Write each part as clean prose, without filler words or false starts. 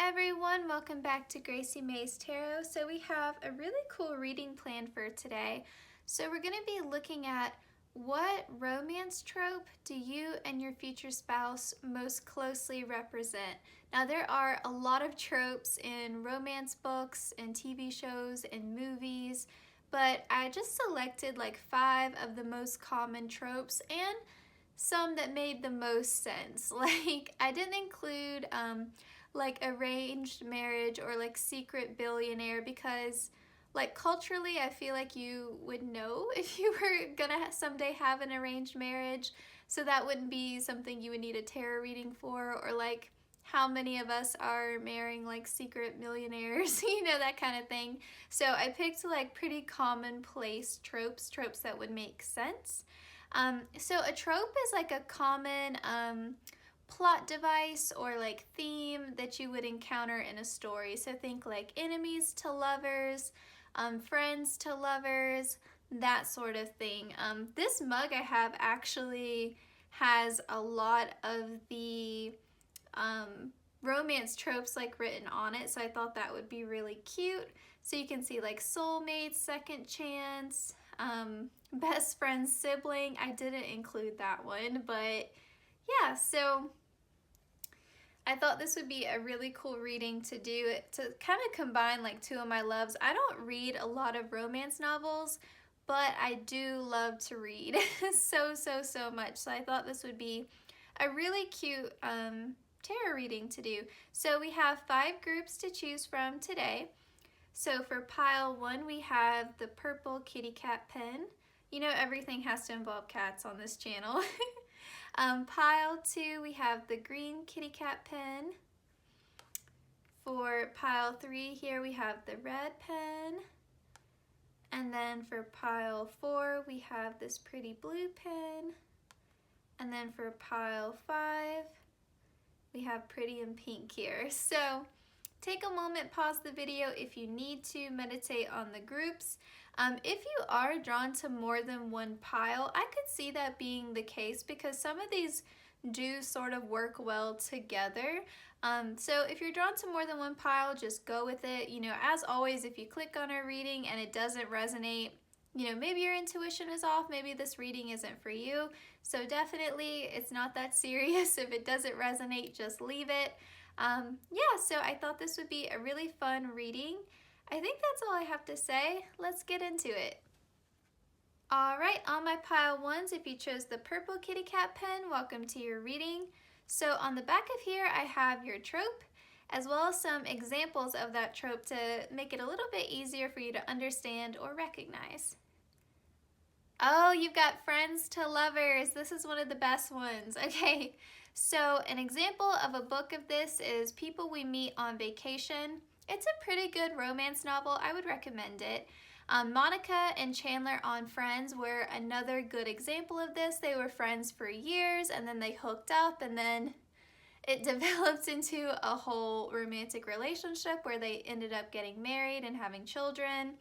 everyone, welcome back to Gracie May's Tarot. So we have a really cool reading plan for today. So we're going to be looking at what romance trope do you and your future spouse most closely represent. Now there are a lot of tropes in romance books and TV shows and movies, but I just selected like 5 of the most common tropes and some that made the most sense. Like I didn't include like arranged marriage or like secret billionaire because like culturally I feel like you would know if you were gonna someday have an arranged marriage, so that wouldn't be something you would need a tarot reading for, or like how many of us are marrying like secret millionaires, you know, that kind of thing. So I picked like pretty commonplace tropes that would make sense. So a trope is like a common plot device or like theme that you would encounter in a story. So think like enemies to lovers, friends to lovers, that sort of thing. This mug I have actually has a lot of the romance tropes like written on it, so I thought that would be really cute. So you can see like soulmates, second chance, best friend, sibling. I didn't include that one, but yeah, so I thought this would be a really cool reading to do, to kind of combine like 2 of my loves. I don't read a lot of romance novels, but I do love to read so much. So I thought this would be a really cute tarot reading to do. So we have 5 groups to choose from today. So for pile 1, we have the purple kitty cat pen. You know, everything has to involve cats on this channel. Pile 2, we have the green kitty cat pen. For pile 3 here, we have the red pen. And then for pile 4, we have this pretty blue pen. And then for pile 5, we have pretty in pink here. So take a moment, pause the video if you need to meditate on the groups. If you are drawn to more than one pile, I could see that being the case because some of these do sort of work well together. So if you're drawn to more than one pile, just go with it. You know, as always, if you click on a reading and it doesn't resonate, you know, maybe your intuition is off, maybe this reading isn't for you. So definitely, it's not that serious. If it doesn't resonate, just leave it. Yeah, so I thought this would be a really fun reading. I think that's all I have to say. Let's get into it. Alright, on my pile 1s, if you chose the purple kitty cat pen, welcome to your reading. So on the back of here, I have your trope, as well as some examples of that trope to make it a little bit easier for you to understand or recognize. Oh, you've got friends to lovers. This is one of the best ones. Okay, so an example of a book of this is People We Meet on Vacation. It's a pretty good romance novel. I would recommend it. Monica and Chandler on Friends were another good example of this. They were friends for years and then they hooked up and then it developed into a whole romantic relationship where they ended up getting married and having children.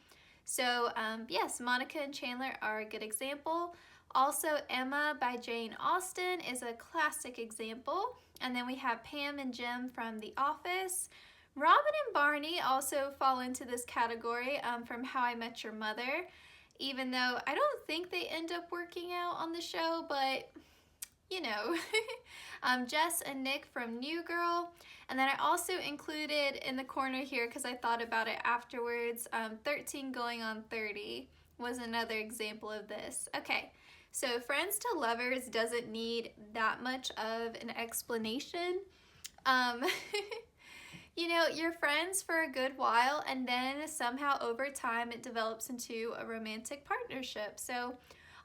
So yes, Monica and Chandler are a good example. Also, Emma by Jane Austen is a classic example. And then we have Pam and Jim from The Office. Robin and Barney also fall into this category from How I Met Your Mother, even though I don't think they end up working out on the show, but you know. Jess and Nick from New Girl. And then I also included in the corner here, because I thought about it afterwards, 13 Going on 30 was another example of this. Okay, so friends to lovers doesn't need that much of an explanation. You know, you're friends for a good while and then somehow over time it develops into a romantic partnership. So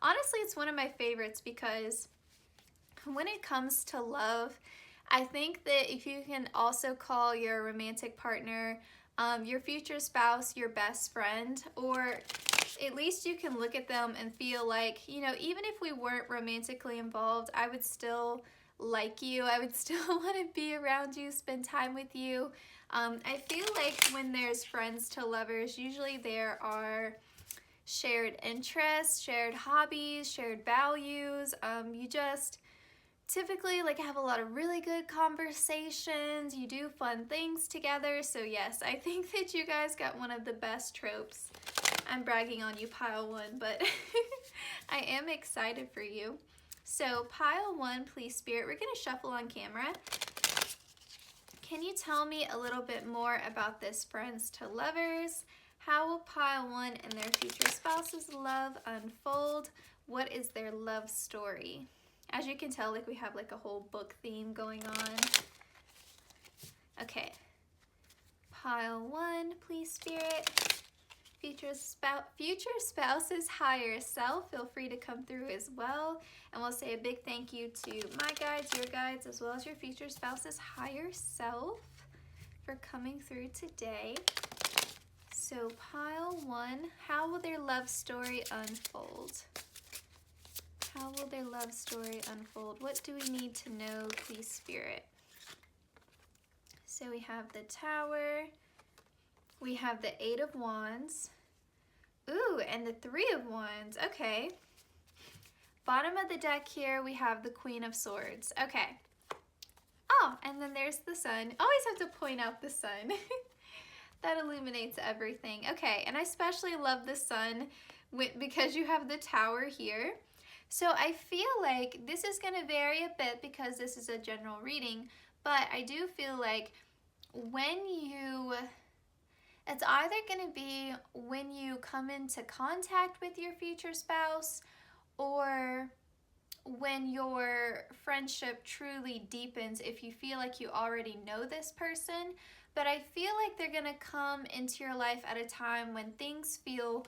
honestly, it's one of my favorites because when it comes to love, I think that if you can also call your romantic partner, your future spouse, your best friend, or at least you can look at them and feel like, you know, even if we weren't romantically involved, I would still like you. I would still want to be around you, spend time with you. I feel like when there's friends to lovers, usually there are shared interests, shared hobbies, shared values. You just typically like have a lot of really good conversations. You do fun things together. So yes, I think that you guys got one of the best tropes. I'm bragging on you, pile 1, but I am excited for you. So pile 1, please spirit, we're gonna shuffle on camera. Can you tell me a little bit more about this friends to lovers? How will pile 1 and their future spouse's love unfold? What is their love story? As you can tell, like we have like a whole book theme going on. Okay. Pile 1, please spirit. Future spouse's higher self, feel free to come through as well. And we'll say a big thank you to my guides, your guides, as well as your future spouse's higher self for coming through today. So pile 1, how will their love story unfold? How will their love story unfold? What do we need to know, please spirit? So we have the Tower. We have the 8 of Wands. Ooh, and the 3 of Wands. Okay. Bottom of the deck here, we have the Queen of Swords. Okay. Oh, and then there's the Sun. Always have to point out the Sun. That illuminates everything. Okay, and I especially love the Sun because you have the Tower here. So I feel like this is going to vary a bit because this is a general reading, but I do feel like it's either going to be when you come into contact with your future spouse or when your friendship truly deepens, if you feel like you already know this person. But I feel like they're going to come into your life at a time when things feel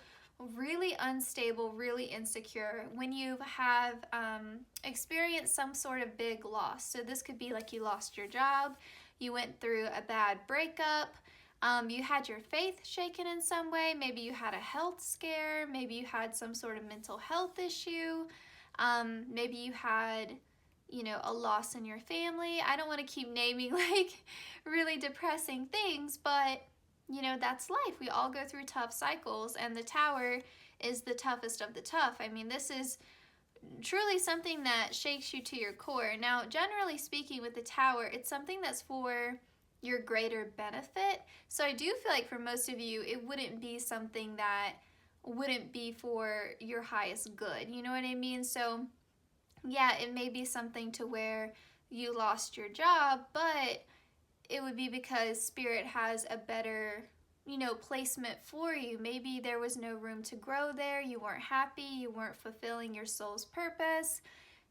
really unstable, really insecure, when you have experienced some sort of big loss. So this could be like you lost your job, you went through a bad breakup, you had your faith shaken in some way, maybe you had a health scare, maybe you had some sort of mental health issue, maybe you had, you know, a loss in your family. I don't want to keep naming like really depressing things, but you know, that's life. We all go through tough cycles, and the Tower is the toughest of the tough. I mean, this is truly something that shakes you to your core. Now, generally speaking with the Tower, it's something that's for your greater benefit. So I do feel like for most of you, it wouldn't be something that wouldn't be for your highest good. You know what I mean? So yeah, it may be something to where you lost your job, but it would be because Spirit has a better, you know, placement for you. Maybe there was no room to grow there. You weren't happy. You weren't fulfilling your soul's purpose.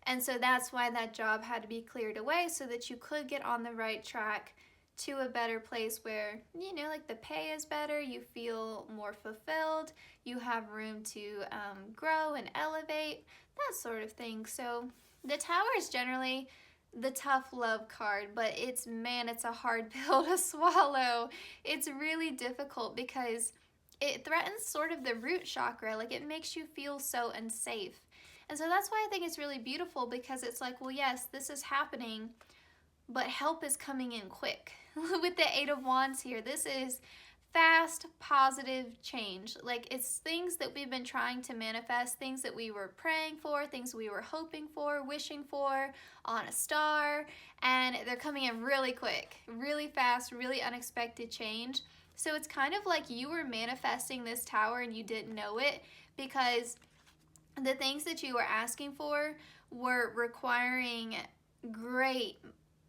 And so that's why that job had to be cleared away so that you could get on the right track to a better place where, you know, like the pay is better, you feel more fulfilled, you have room to grow and elevate, that sort of thing. So the Tower is generally the tough love card, but it's a hard pill to swallow. It's really difficult because it threatens sort of the root chakra. Like, it makes you feel so unsafe. And so that's why I think it's really beautiful, because it's like, well, yes, this is happening, but help is coming in quick. With the 8 of Wands here, this is fast, positive change. Like, it's things that we've been trying to manifest, things that we were praying for, things we were hoping for, wishing for on a star, and they're coming in really quick, really fast, really unexpected change. So it's kind of like you were manifesting this Tower and you didn't know it, because the things that you were asking for were requiring great,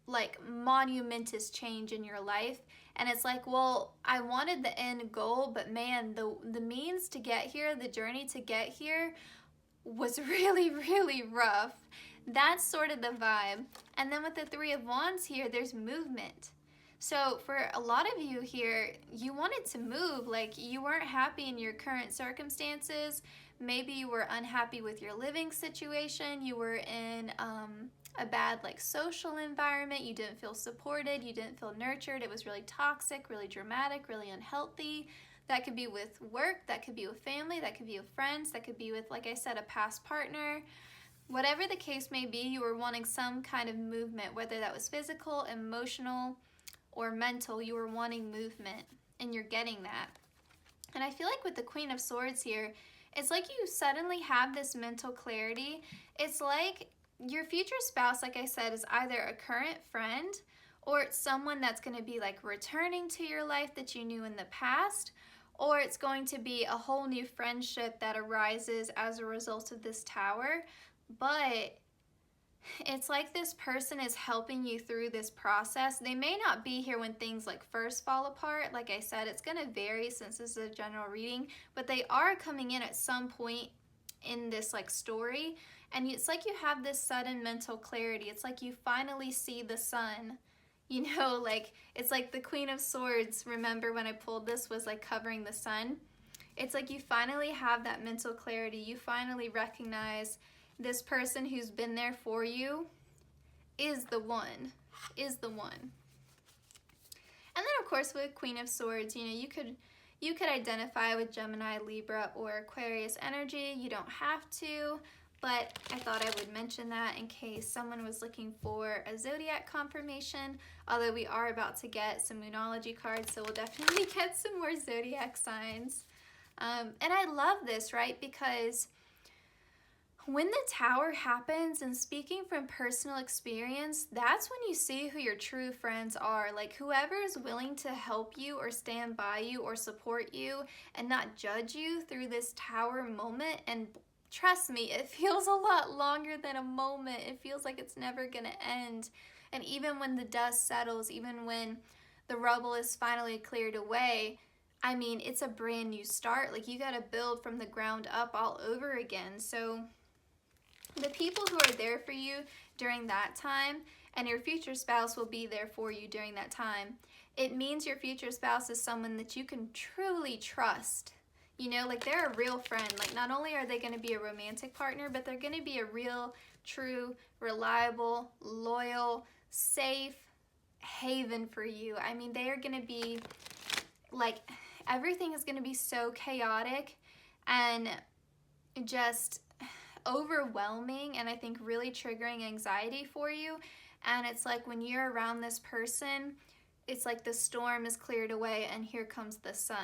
like, monumentous change in your life. And it's like, well, I wanted the end goal, but man, the means to get here, the journey to get here was really, really rough. That's sort of the vibe. And then with the 3 of Wands here, there's movement. So for a lot of you here, you wanted to move. Like, you weren't happy in your current circumstances. Maybe you were unhappy with your living situation. You were in a bad, like, social environment. You didn't feel supported. You didn't feel nurtured. It was really toxic, really dramatic, really unhealthy. That could be with work. That could be with family. That could be with friends. That could be with, like I said, a past partner. Whatever the case may be, you were wanting some kind of movement, whether that was physical, emotional, or mental. You were wanting movement, and you're getting that. And I feel like with the Queen of Swords here, it's like you suddenly have this mental clarity. It's like your future spouse, like I said, is either a current friend or it's someone that's going to be like returning to your life that you knew in the past, or it's going to be a whole new friendship that arises as a result of this tower. But it's like this person is helping you through this process. They may not be here when things like first fall apart. Like I said, it's going to vary since this is a general reading, but they are coming in at some point in this like story. And it's like you have this sudden mental clarity. It's like you finally see the sun. You know, like it's like the Queen of Swords, remember when I pulled this, was like covering the sun. It's like you finally have that mental clarity. You finally recognize this person who's been there for you is the one, is the one. And then of course with Queen of Swords, you know, you could identify with Gemini, Libra, or Aquarius energy. You don't have to, but I thought I would mention that in case someone was looking for a zodiac confirmation, although we are about to get some Moonology cards, so we'll definitely get some more zodiac signs. And I love this, right? Because when the tower happens, and speaking from personal experience, that's when you see who your true friends are. Like whoever is willing to help you or stand by you or support you and not judge you through this tower moment. And trust me, it feels a lot longer than a moment. It feels like it's never gonna end. And even when the dust settles, even when the rubble is finally cleared away, I mean, it's a brand new start. Like you gotta build from the ground up all over again. So the people who are there for you during that time, and your future spouse will be there for you during that time, it means your future spouse is someone that you can truly trust. You know, like they're a real friend. Like not only are they going to be a romantic partner, but they're going to be a real, true, reliable, loyal, safe haven for you. I mean, they are going to be like, everything is going to be so chaotic and just overwhelming, and I think really triggering anxiety for you. And it's like when you're around this person, it's like the storm is cleared away and here comes the sun.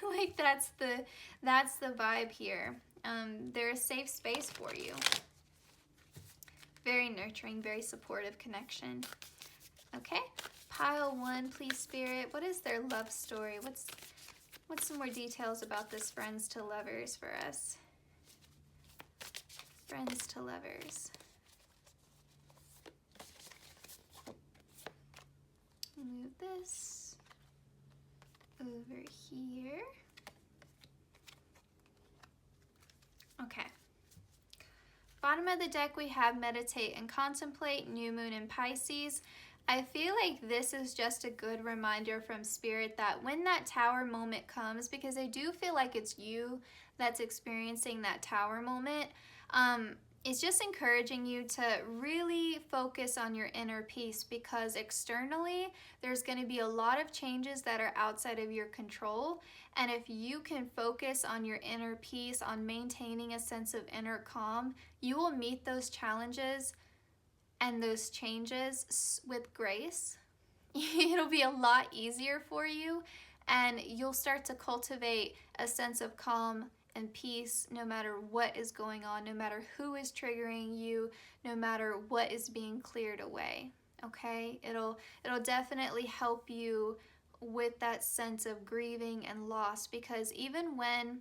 Like that's the vibe here. They're a safe space for you. Very nurturing, very supportive connection. Okay, pile 1, please Spirit. What is their love story? What's some more details about this friends to lovers for us? Friends to lovers. Move this over here. Okay. Bottom of the deck we have meditate and contemplate, new moon in Pisces. I feel like this is just a good reminder from Spirit that when that tower moment comes, because I do feel like it's you that's experiencing that tower moment, it's just encouraging you to really focus on your inner peace, because externally there's going to be a lot of changes that are outside of your control. And if you can focus on your inner peace, on maintaining a sense of inner calm, you will meet those challenges and those changes with grace. It'll be a lot easier for you, and you'll start to cultivate a sense of calm and peace no matter what is going on, no matter who is triggering you, no matter what is being cleared away. Okay? It'll definitely help you with that sense of grieving and loss, because even when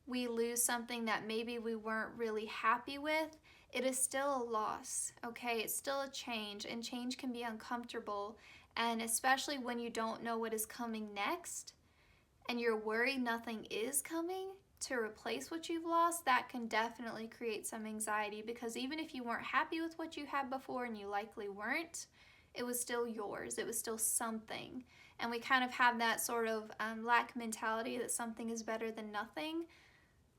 we lose something that maybe we weren't really happy with, it is still a loss. Okay? It's still a change, and change can be uncomfortable, and especially when you don't know what is coming next and you're worried nothing is coming to replace what you've lost, that can definitely create some anxiety, because even if you weren't happy with what you had before, and you likely weren't, it was still yours. It was still something. And we kind of have that sort of lack mentality that something is better than nothing.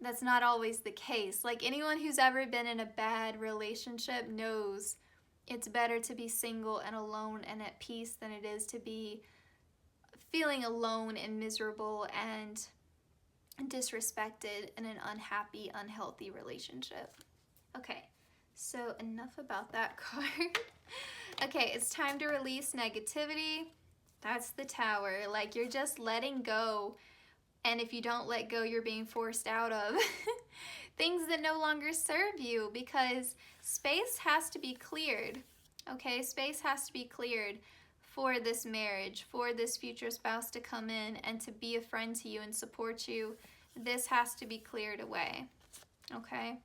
That's not always the case. Like anyone who's ever been in a bad relationship knows it's better to be single and alone and at peace than it is to be feeling alone and miserable and disrespected in an unhappy, unhealthy relationship. Okay, so enough about that card. Okay, it's time to release negativity. That's the Tower. Like, you're just letting go, and if you don't let go, you're being forced out of things that no longer serve you, because space has to be cleared, okay? Space has to be cleared for this marriage, for this future spouse to come in and to be a friend to you and support you. This has to be cleared away, okay?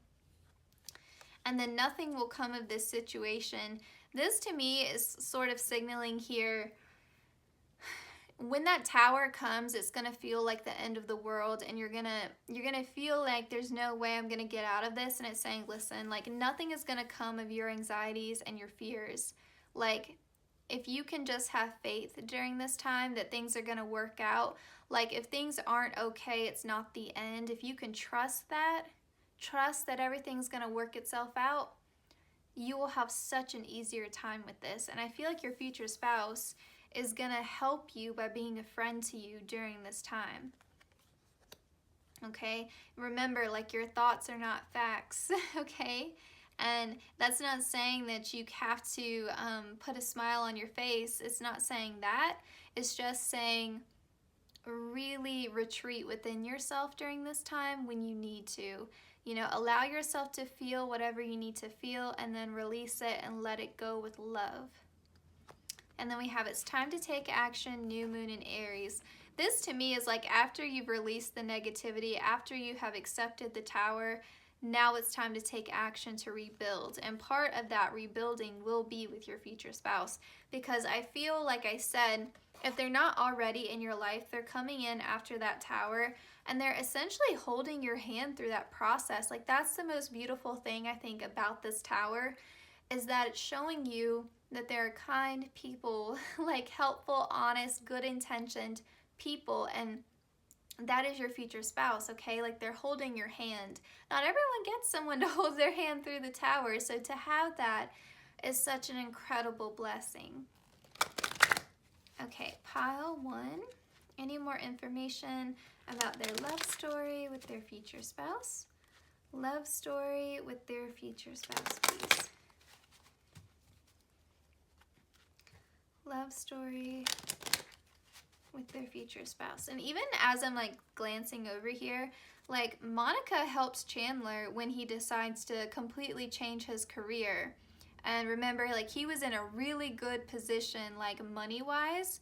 And then nothing will come of this situation. This to me is sort of signaling here, when that tower comes, it's gonna feel like the end of the world, and you're gonna feel like there's no way I'm gonna get out of this. And it's saying, listen, like, nothing is gonna come of your anxieties and your fears. Like, if you can just have faith during this time that things are gonna work out, like, if things aren't okay, it's not the end. If you can trust that everything's gonna work itself out, you will have such an easier time with this. And I feel like your future spouse is gonna help you by being a friend to you during this time. Okay? Remember, like, your thoughts are not facts, okay? And that's not saying that you have to put a smile on your face. It's not saying that. It's just saying really retreat within yourself during this time when you need to. You know, allow yourself to feel whatever you need to feel, and then release it and let it go with love. And then we have, it's time to take action, new moon in Aries. This to me is like, after you've released the negativity, after you have accepted the tower, now it's time to take action to rebuild. And part of that rebuilding will be with your future spouse. Because I feel, like I said, if they're not already in your life, they're coming in after that tower, and they're essentially holding your hand through that process. Like, that's the most beautiful thing, I think, about this tower, is that it's showing you that there are kind people, like helpful, honest, good-intentioned people, and that is your future spouse, okay? Like, they're holding your hand. Not everyone gets someone to hold their hand through the tower, so to have that is such an incredible blessing. Okay, pile 1. Any more information about their love story with their future spouse? Love story with their future spouse, please. Love story with their future spouse. And even as I'm like glancing over here, like, Monica helps Chandler when he decides to completely change his career. And remember, like, he was in a really good position, like, money-wise,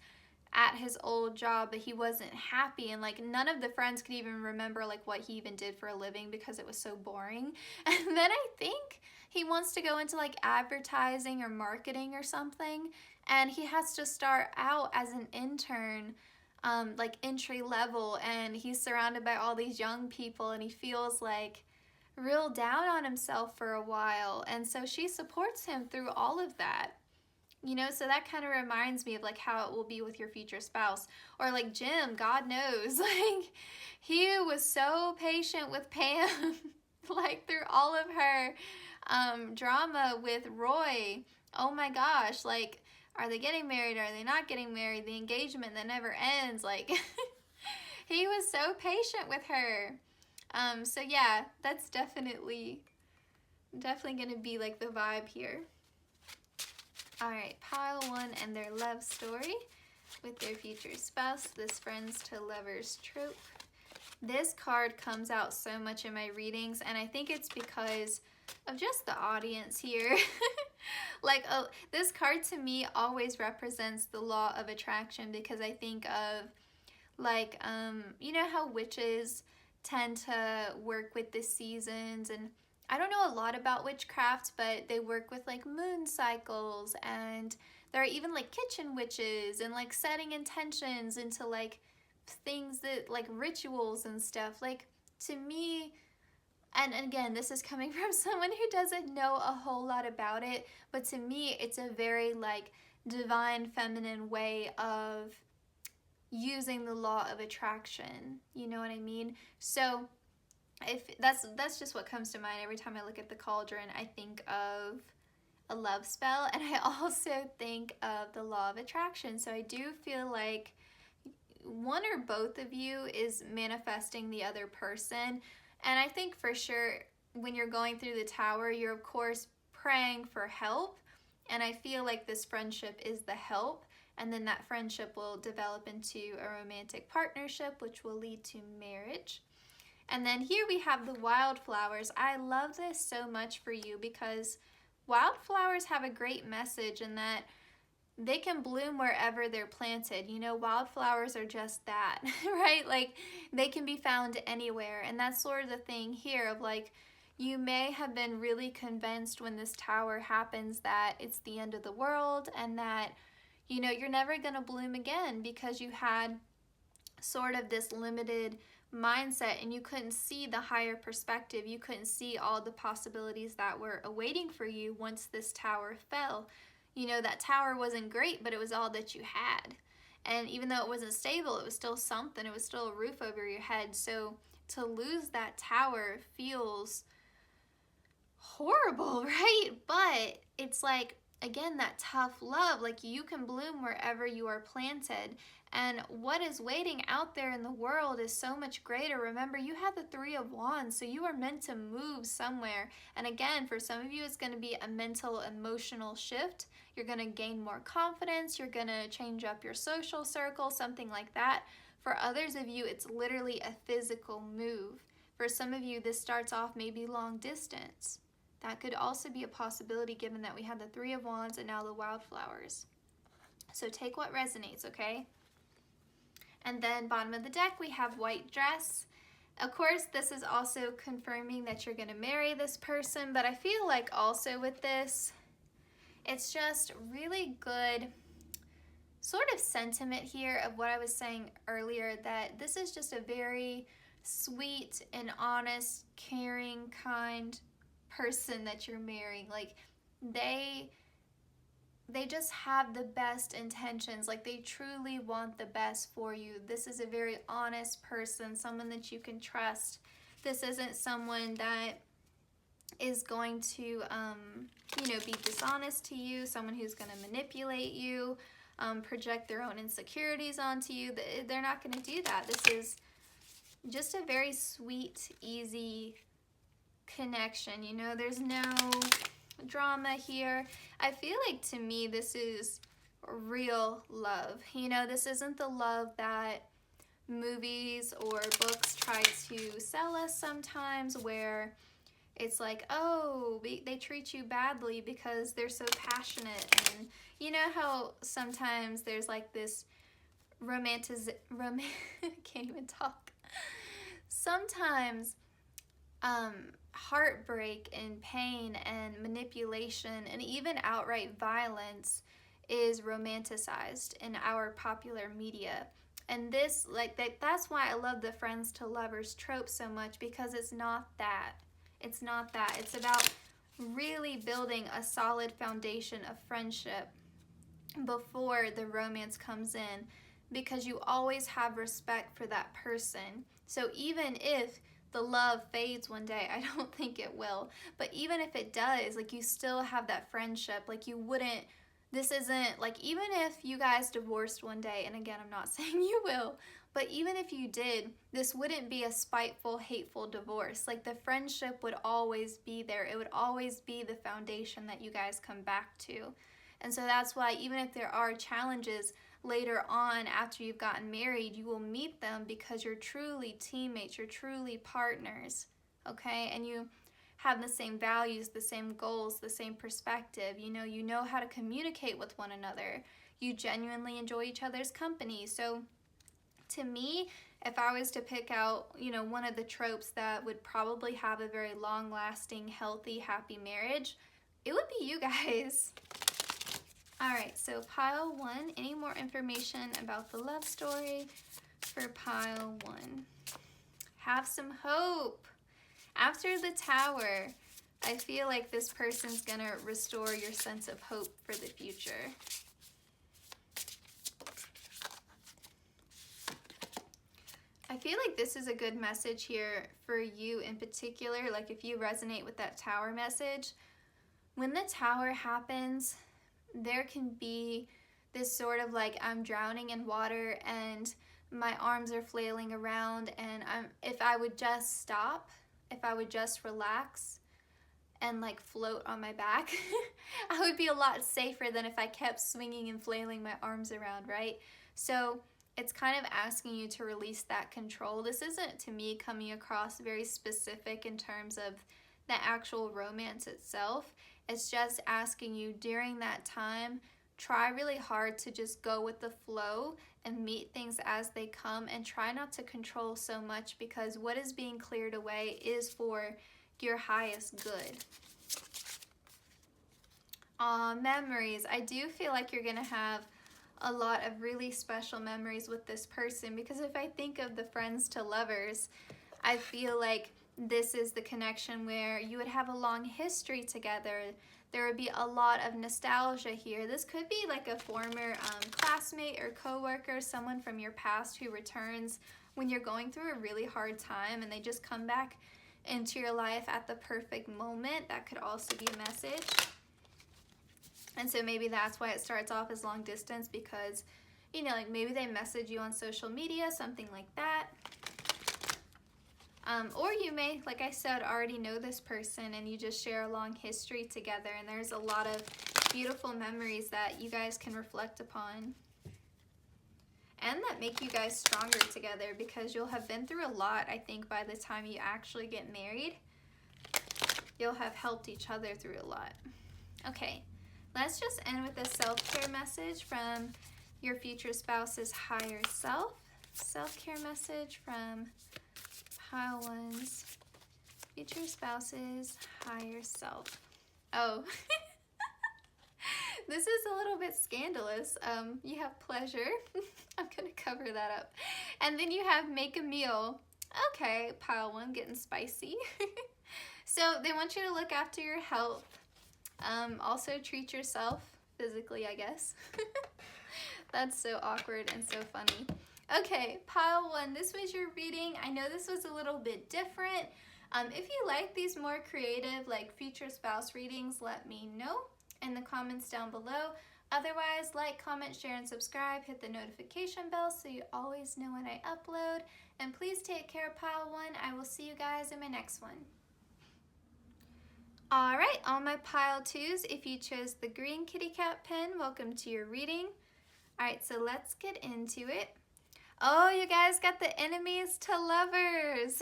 at his old job, but he wasn't happy, and like, none of the friends could even remember like what he even did for a living because it was so boring. And then I think he wants to go into like advertising or marketing or something, and he has to start out as an intern, like entry level, and he's surrounded by all these young people, and he feels like real down on himself for a while. And so she supports him through all of that. You know, so that kind of reminds me of like how it will be with your future spouse. Or like Jim, God knows, like, he was so patient with Pam, like through all of her drama with Roy. Oh my gosh, like, are they getting married? Are they not getting married? The engagement that never ends. Like, he was so patient with her. So yeah, that's definitely going to be like the vibe here. All right, pile 1 and their love story with their future spouse, this friends to lovers trope. This card comes out so much in my readings, and I think it's because of just the audience here. Like, oh, this card to me always represents the law of attraction, because I think of like, you know how witches tend to work with the seasons, and I don't know a lot about witchcraft, but they work with like moon cycles, and there are even like kitchen witches and like setting intentions into like things that like rituals and stuff. Like, to me, and again, this is coming from someone who doesn't know a whole lot about it, but to me, it's a very like divine feminine way of using the law of attraction. You know what I mean? So if that's just what comes to mind every time I look at the cauldron. I think of a love spell, and I also think of the law of attraction. So I do feel like one or both of you is manifesting the other person. And I think for sure when you're going through the tower, you're of course praying for help, and I feel like this friendship is the help, and then that friendship will develop into a romantic partnership, which will lead to marriage. And then here we have the wildflowers. I love this so much for you because wildflowers have a great message in that they can bloom wherever they're planted. You know, wildflowers are just that, right? Like, they can be found anywhere. And that's sort of the thing here of like, you may have been really convinced when this tower happens that it's the end of the world and that, you know, you're never going to bloom again because you had sort of this limited mindset and you couldn't see the higher perspective. You couldn't see all the possibilities that were awaiting for you once this tower fell. You know, that tower wasn't great, but it was all that you had. And even though it wasn't stable, it was still something. It was still a roof over your head. So to lose that tower feels horrible, right? But it's like, again, that tough love. Like, you can bloom wherever you are planted. And what is waiting out there in the world is so much greater. Remember, you have the Three of Wands, so you are meant to move somewhere. And again, for some of you, it's going to be a mental, emotional shift. You're going to gain more confidence. You're going to change up your social circle, something like that. For others of you, it's literally a physical move. For some of you, this starts off maybe long distance. That could also be a possibility given that we had the Three of Wands and now the wildflowers. So take what resonates, okay? And then bottom of the deck, we have white dress. Of course, this is also confirming that you're going to marry this person, but I feel like also with this, it's just really good sort of sentiment here of what I was saying earlier, that this is just a very sweet and honest, caring, kind person that you're marrying. Like, they just have the best intentions. Like, they truly want the best for you. This is a very honest person, someone that you can trust. This isn't someone that is going to, you know, be dishonest to you, someone who's going to manipulate you, project their own insecurities onto you. They're not going to do that. This is just a very sweet, easy connection. You know, there's no drama here. I feel like, to me, this is real love. You know, this isn't the love that movies or books try to sell us sometimes, where it's like, oh, they treat you badly because they're so passionate. And you know how sometimes there's like this can't even talk. Sometimes heartbreak and pain and manipulation and even outright violence is romanticized in our popular media. And this, like, that's why I love the friends to lovers trope so much, because it's not that. It's not that. It's about really building a solid foundation of friendship before the romance comes in, because you always have respect for that person. So even if the love fades one day, I don't think it will, but even if it does, like, you still have that friendship. Like, you wouldn't, this isn't like, even if you guys divorced one day, and again, I'm not saying you will, but even if you did, this wouldn't be a spiteful, hateful divorce. Like, the friendship would always be there. It would always be the foundation that you guys come back to. And so that's why, even if there are challenges later on after you've gotten married, you will meet them because you're truly teammates, you're truly partners, okay? And you have the same values, the same goals, the same perspective. You know how to communicate with one another. You genuinely enjoy each other's company. So to me, if I was to pick out, you know, one of the tropes that would probably have a very long-lasting, healthy, happy marriage, it would be you guys. All right, so pile 1, any more information about the love story for pile 1? Have some hope. After the tower, I feel like this person's gonna restore your sense of hope for the future. I feel like this is a good message here for you in particular. Like, if you resonate with that tower message, when the tower happens, there can be this sort of like, I'm drowning in water and my arms are flailing around, and if I would just stop, if I would just relax and like float on my back, I would be a lot safer than if I kept swinging and flailing my arms around, right? So it's kind of asking you to release that control. This isn't, to me, coming across very specific in terms of the actual romance itself. It's just asking you during that time, try really hard to just go with the flow and meet things as they come, and try not to control so much, because what is being cleared away is for your highest good. Memories. I do feel like you're gonna have a lot of really special memories with this person, because if I think of the friends to lovers, I feel like this is the connection where you would have a long history together. There would be a lot of nostalgia here. This could be like a former classmate or coworker, someone from your past who returns when you're going through a really hard time, and they just come back into your life at the perfect moment. That could also be a message. And so maybe that's why it starts off as long distance, because, you know, like maybe they message you on social media, something like that. Or you may, like I said, already know this person and you just share a long history together, and there's a lot of beautiful memories that you guys can reflect upon. And that make you guys stronger together, because you'll have been through a lot, I think, by the time you actually get married. You'll have helped each other through a lot. Okay, let's just end with a self-care message from your future spouse's higher self. Self-care message from Pile 1's future spouse's higher self. Oh, this is a little bit scandalous. You have pleasure. I'm gonna cover that up. And then you have make a meal. Okay, Pile 1 getting spicy. So they want you to look after your health. Also treat yourself physically, I guess. That's so awkward and so funny. Okay, Pile 1, this was your reading. I know this was a little bit different. If you like these more creative, like future spouse readings, let me know in the comments down below. Otherwise, like, comment, share, and subscribe. Hit the notification bell so you always know when I upload. And please take care, Pile 1. I will see you guys in my next one. Alright, all my Pile 2s, if you chose the green kitty cat pen, welcome to your reading. Alright, so let's get into it. Oh, you guys got the enemies to lovers.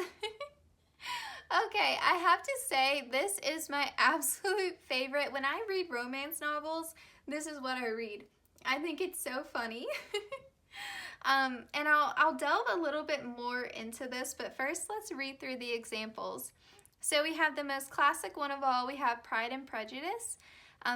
Okay, I have to say, this is my absolute favorite. When I read romance novels, this is what I read. I think it's so funny. And I'll delve a little bit more into this, but first let's read through the examples. So we have the most classic one of all. We have Pride and Prejudice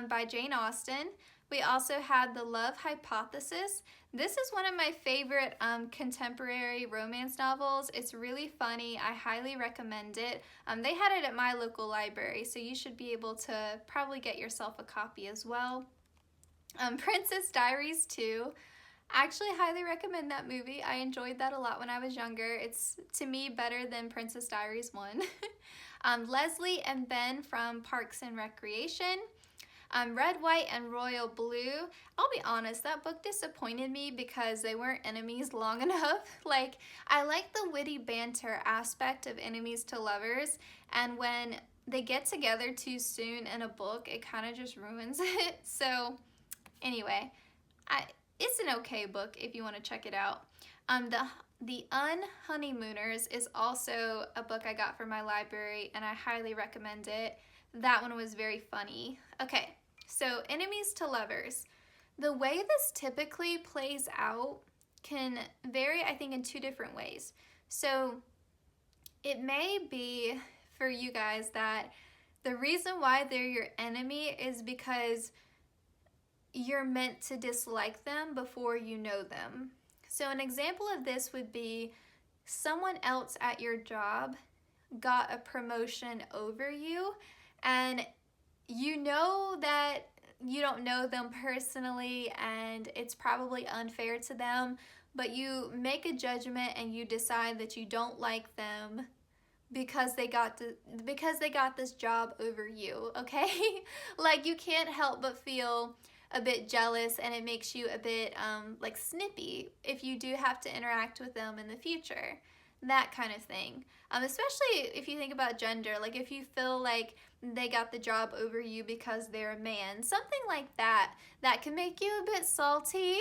by Jane Austen. We also had The Love Hypothesis. This is one of my favorite contemporary romance novels. It's really funny. I highly recommend it. They had it at my local library, so you should be able to probably get yourself a copy as well. Princess Diaries 2. I actually highly recommend that movie. I enjoyed that a lot when I was younger. It's, to me, better than Princess Diaries 1. Leslie and Ben from Parks and Recreation. Red, White, and Royal Blue. I'll be honest, that book disappointed me because they weren't enemies long enough. Like, I like the witty banter aspect of enemies to lovers, and when they get together too soon in a book, it kind of just ruins it. So, anyway, it's an okay book if you want to check it out. The Unhoneymooners is also a book I got from my library, and I highly recommend it. That one was very funny. Okay, so enemies to lovers. The way this typically plays out can vary, I think, in two different ways. So it may be for you guys that the reason why they're your enemy is because you're meant to dislike them before you know them. So an example of this would be someone else at your job got a promotion over you, and you know that you don't know them personally and it's probably unfair to them, but you make a judgment and you decide that you don't like them because they got this job over you, okay? Like, you can't help but feel a bit jealous, and it makes you a bit like snippy if you do have to interact with them in the future. That kind of thing. Especially if you think about gender, like if you feel like they got the job over you because they're a man, something like that, that can make you a bit salty.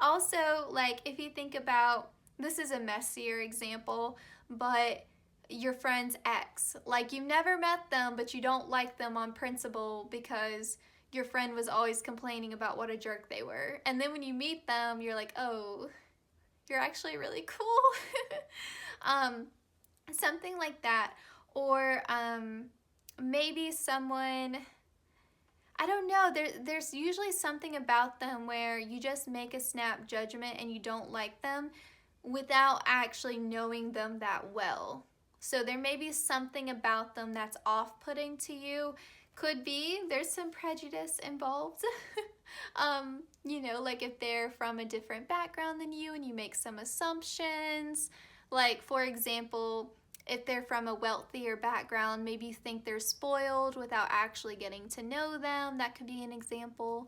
Also, like, if you think about, this is a messier example, but your friend's ex, like, you've never met them, but you don't like them on principle because your friend was always complaining about what a jerk they were. And then when you meet them, you're like, oh, you're actually really cool. Something like that. Or maybe someone, I don't know, there's usually something about them where you just make a snap judgment and you don't like them without actually knowing them that well. So there may be something about them that's off-putting to you. Could be there's some prejudice involved. You know, like if they're from a different background than you and you make some assumptions. Like, for example, if they're from a wealthier background, maybe you think they're spoiled without actually getting to know them. That could be an example.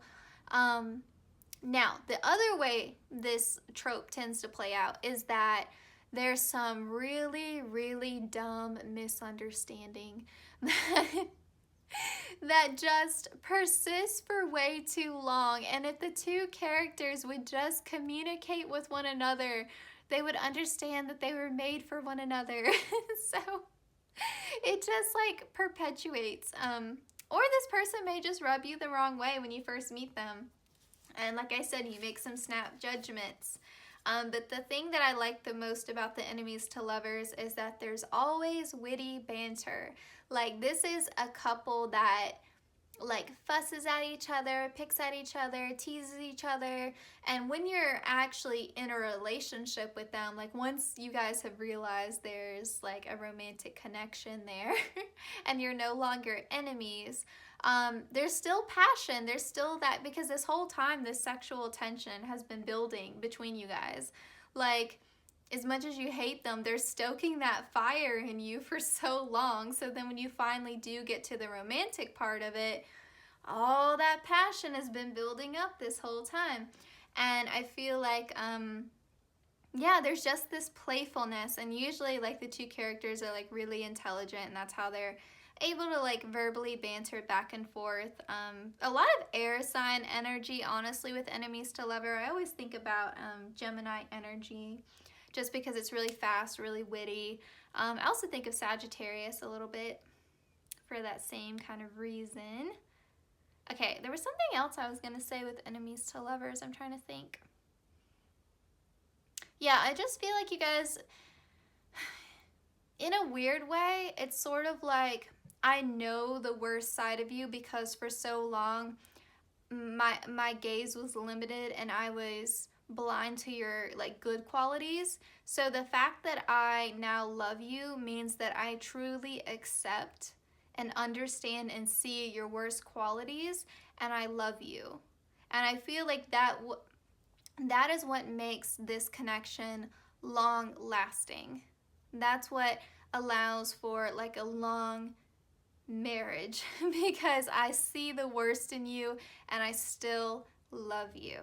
Now, the other way this trope tends to play out is that there's some really, really dumb misunderstanding that just persists for way too long. And if the two characters would just communicate with one another, they would understand that they were made for one another. So it just like perpetuates. Or this person may just rub you the wrong way when you first meet them. And like I said, you make some snap judgments. But the thing that I like the most about the enemies to lovers is that there's always witty banter. Like, this is a couple that like fusses at each other, picks at each other, teases each other. And when you're actually in a relationship with them, like once you guys have realized there's like a romantic connection there and you're no longer enemies, there's still passion. There's still that, because this whole time this sexual tension has been building between you guys. Like, as much as you hate them, they're stoking that fire in you for so long. So then when you finally do get to the romantic part of it, all that passion has been building up this whole time. And I feel like, yeah, there's just this playfulness. And usually like the two characters are like really intelligent, and that's how they're able to like verbally banter back and forth. A lot of air sign energy, honestly, with enemies to lover. I always think about Gemini energy, just because it's really fast, really witty. I also think of Sagittarius a little bit for that same kind of reason. Okay, there was something else I was going to say with enemies to lovers. I'm trying to think. Yeah, I just feel like you guys, in a weird way, it's sort of like I know the worst side of you because for so long my gaze was limited and I was blind to your like good qualities. So the fact that I now love you means that I truly accept and understand and see your worst qualities, and I love you. And I feel like that is what makes this connection long lasting. That's what allows for like a long marriage, because I see the worst in you and I still love you.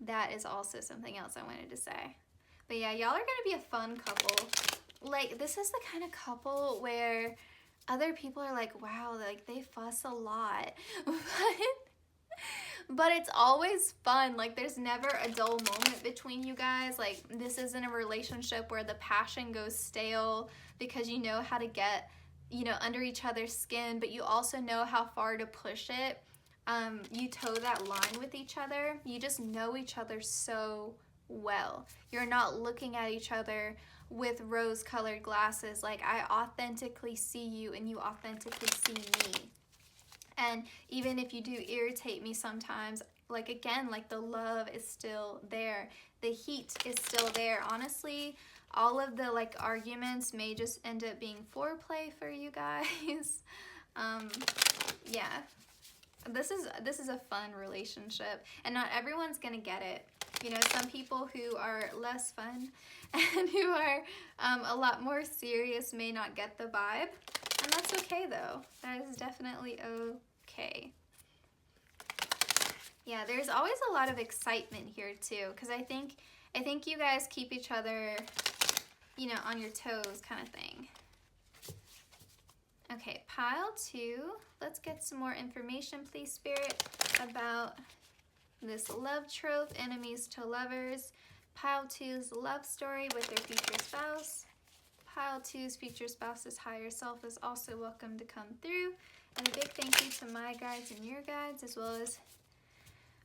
That is also something else I wanted to say. But yeah, y'all are gonna be a fun couple. Like, this is the kind of couple where other people are like, wow, like they fuss a lot. But it's always fun. Like, there's never a dull moment between you guys. Like, this isn't a relationship where the passion goes stale because you know how to get, you know, under each other's skin, but you also know how far to push it. You toe that line with each other. You just know each other so well. You're not looking at each other with rose-colored glasses. Like, I authentically see you and you authentically see me. And even if you do irritate me sometimes, like, again, like, the love is still there. The heat is still there. Honestly, all of the like arguments may just end up being foreplay for you guys. Yeah. This is a fun relationship, and not everyone's gonna get it. You know, some people who are less fun and who are a lot more serious may not get the vibe, and that's okay though. That is definitely okay. Yeah, there's always a lot of excitement here too, because I think you guys keep each other, you know, on your toes kind of thing. Okay, pile 2. Let's get some more information, please, Spirit, about this love trope, enemies to lovers. Pile 2's love story with their future spouse. Pile 2's future spouse's higher self is also welcome to come through. And a big thank you to my guides and your guides, as well as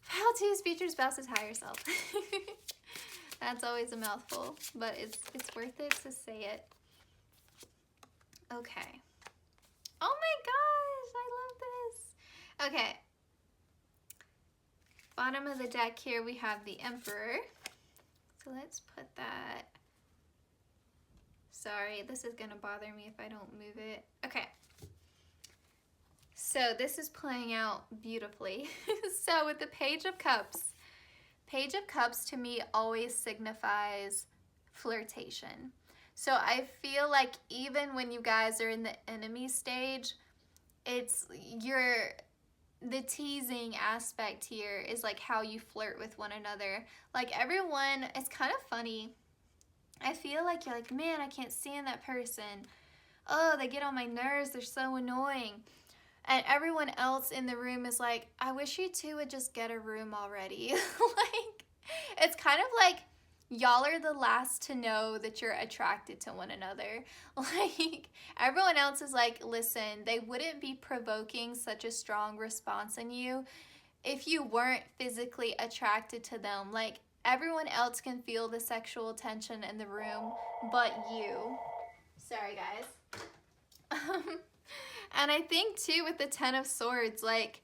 Pile 2's future spouse's higher self. That's always a mouthful, but it's worth it to say it. Okay. Oh my gosh, I love this. Okay. Bottom of the deck here, we have the Emperor. So let's put that. Sorry, this is gonna bother me if I don't move it. Okay. So this is playing out beautifully. So with the Page of Cups to me always signifies flirtation. So I feel like even when you guys are in the enemy stage, the teasing aspect here is like how you flirt with one another. Like everyone, it's kind of funny. I feel like you're like, man, I can't stand that person. Oh, they get on my nerves. They're so annoying. And everyone else in the room is like, I wish you two would just get a room already. Like, it's kind of like y'all are the last to know that you're attracted to one another. Like, everyone else is like, listen, they wouldn't be provoking such a strong response in you if you weren't physically attracted to them. Like, everyone else can feel the sexual tension in the room but you. Sorry, guys. And I think, too, with the Ten of Swords, like,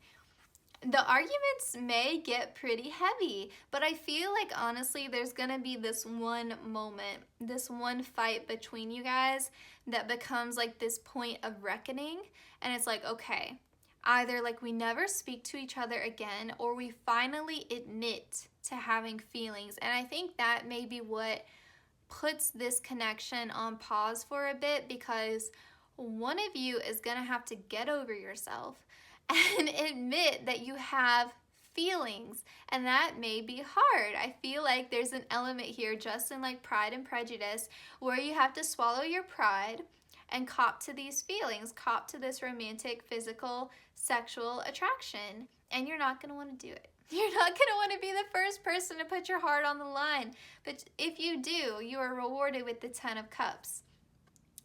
the arguments may get pretty heavy, but I feel like, honestly, there's gonna be this one moment, this one fight between you guys that becomes, like, this point of reckoning, and it's like, okay, either, like, we never speak to each other again, or we finally admit to having feelings, and I think that may be what puts this connection on pause for a bit, because one of you is gonna have to get over yourself and admit that you have feelings, and that may be hard. I feel like there's an element here, just in like Pride and Prejudice, where you have to swallow your pride and cop to these feelings, cop to this romantic, physical, sexual attraction, and you're not gonna want to do it. You're not gonna want to be the first person to put your heart on the line, but if you do, you are rewarded with the Ten of Cups.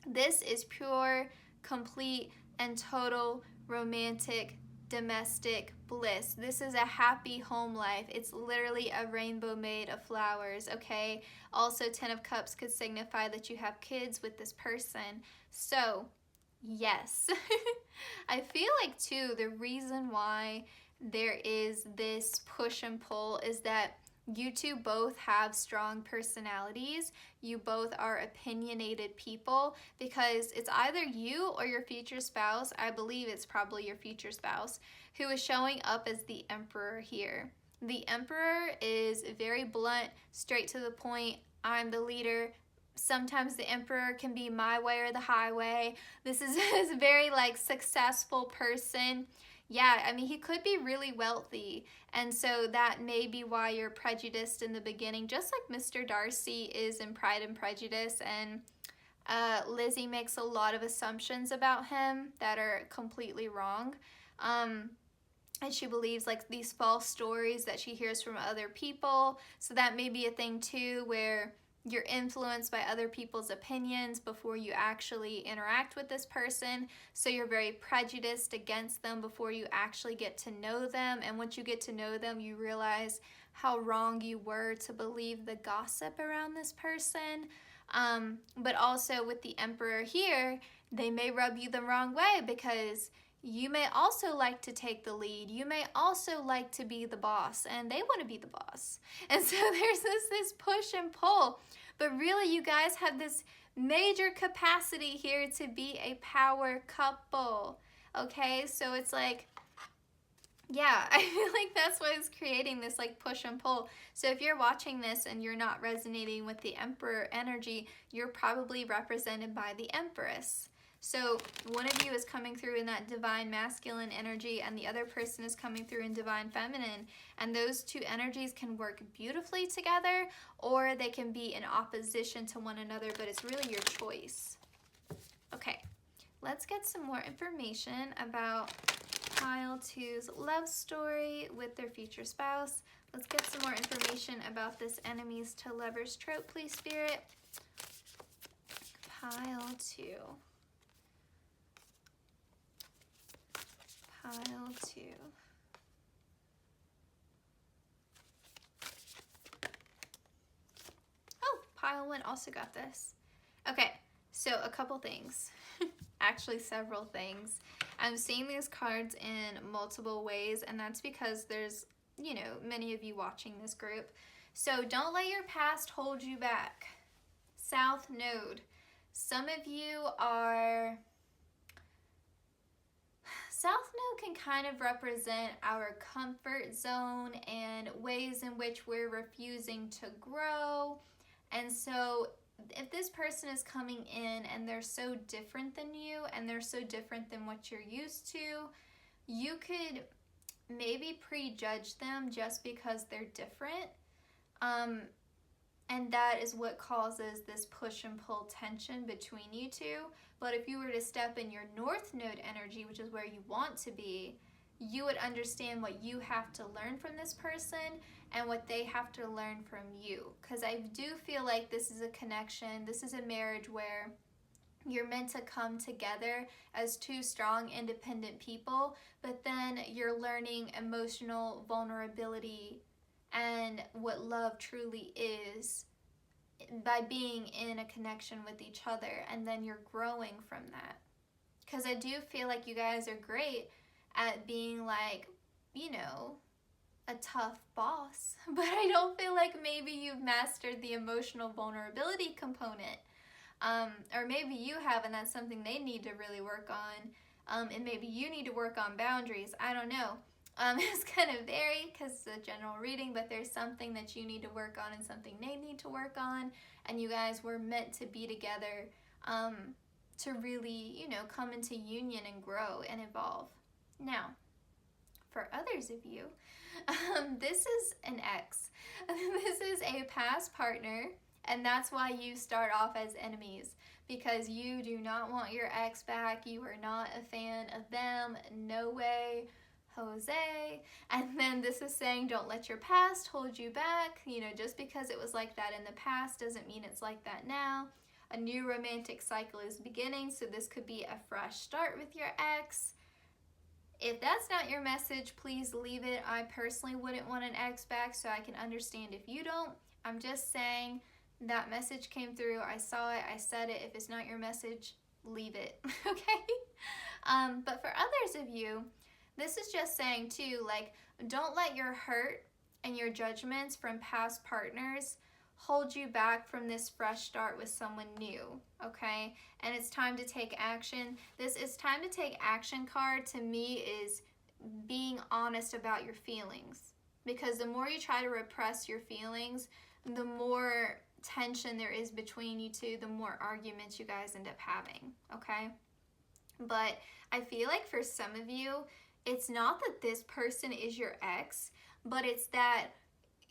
This is pure, complete, and total romantic, domestic bliss. This is a happy home life. It's literally a rainbow made of flowers, okay? Also, Ten of Cups could signify that you have kids with this person. So, yes. I feel like, too, the reason why there is this push and pull is that you two both have strong personalities. You both are opinionated people, because it's either you or your future spouse, I believe it's probably your future spouse, who is showing up as the Emperor here. The Emperor is very blunt, straight to the point. I'm the leader. Sometimes the Emperor can be my way or the highway. This is a very like successful person. Yeah, I mean, he could be really wealthy, and so that may be why you're prejudiced in the beginning, just like Mr. Darcy is in Pride and Prejudice, and Lizzie makes a lot of assumptions about him that are completely wrong, and she believes like these false stories that she hears from other people, so that may be a thing too, where you're influenced by other people's opinions before you actually interact with this person. So you're very prejudiced against them before you actually get to know them. And once you get to know them, you realize how wrong you were to believe the gossip around this person. But also with the Emperor here, they may rub you the wrong way, because you may also like to take the lead. You may also like to be the boss, and they want to be the boss. And so there's this push and pull. But really, you guys have this major capacity here to be a power couple. Okay, so it's like, yeah, I feel like that's what is creating this like push and pull. So if you're watching this and you're not resonating with the Emperor energy, you're probably represented by the Empress. So one of you is coming through in that divine masculine energy, and the other person is coming through in divine feminine. And those two energies can work beautifully together, or they can be in opposition to one another, but it's really your choice. Okay, let's get some more information about Pile 2's love story with their future spouse. Let's get some more information about this enemies to lovers trope, please, Spirit. Pile 2. Pile 2. Oh, pile 1 also got this. Okay, so a couple things. Actually, several things. I'm seeing these cards in multiple ways, and that's because there's, you know, many of you watching this group. So don't let your past hold you back. South Node. Some of you are... South Node can kind of represent our comfort zone and ways in which we're refusing to grow. And so if this person is coming in and they're so different than you and they're so different than what you're used to, you could maybe prejudge them just because they're different. And that is what causes this push and pull tension between you two. But if you were to step in your North Node energy, which is where you want to be, you would understand what you have to learn from this person and what they have to learn from you. Because I do feel like this is a connection, this is a marriage where you're meant to come together as two strong, independent people, but then you're learning emotional vulnerability and what love truly is by being in a connection with each other, and then you're growing from that. Because I do feel like you guys are great at being like, you know, a tough boss, but I don't feel like maybe you've mastered the emotional vulnerability component. Or maybe you have, and that's something they need to really work on. And maybe you need to work on boundaries. I don't know. It's kind of vary because it's a general reading, but there's something that you need to work on and something they need to work on. And you guys were meant to be together to really, you know, come into union and grow and evolve. Now, for others of you, this is an ex. This is a past partner, and that's why you start off as enemies, because you do not want your ex back. You are not a fan of them. No way. Jose. And then this is saying don't let your past hold you back. You know, just because it was like that in the past doesn't mean it's like that now. A new romantic cycle is beginning, so this could be a fresh start with your ex. If that's not your message, please leave it. I personally wouldn't want an ex back, so I can understand if you don't. I'm just saying that message came through. I saw it. I said it. If it's not your message, leave it. Okay? But for others of you, this is just saying too, like, don't let your hurt and your judgments from past partners hold you back from this fresh start with someone new, okay? And it's time to take action. This is time to take action card to me is being honest about your feelings. Because the more you try to repress your feelings, the more tension there is between you two, the more arguments you guys end up having, okay? But I feel like for some of you, it's not that this person is your ex, but it's that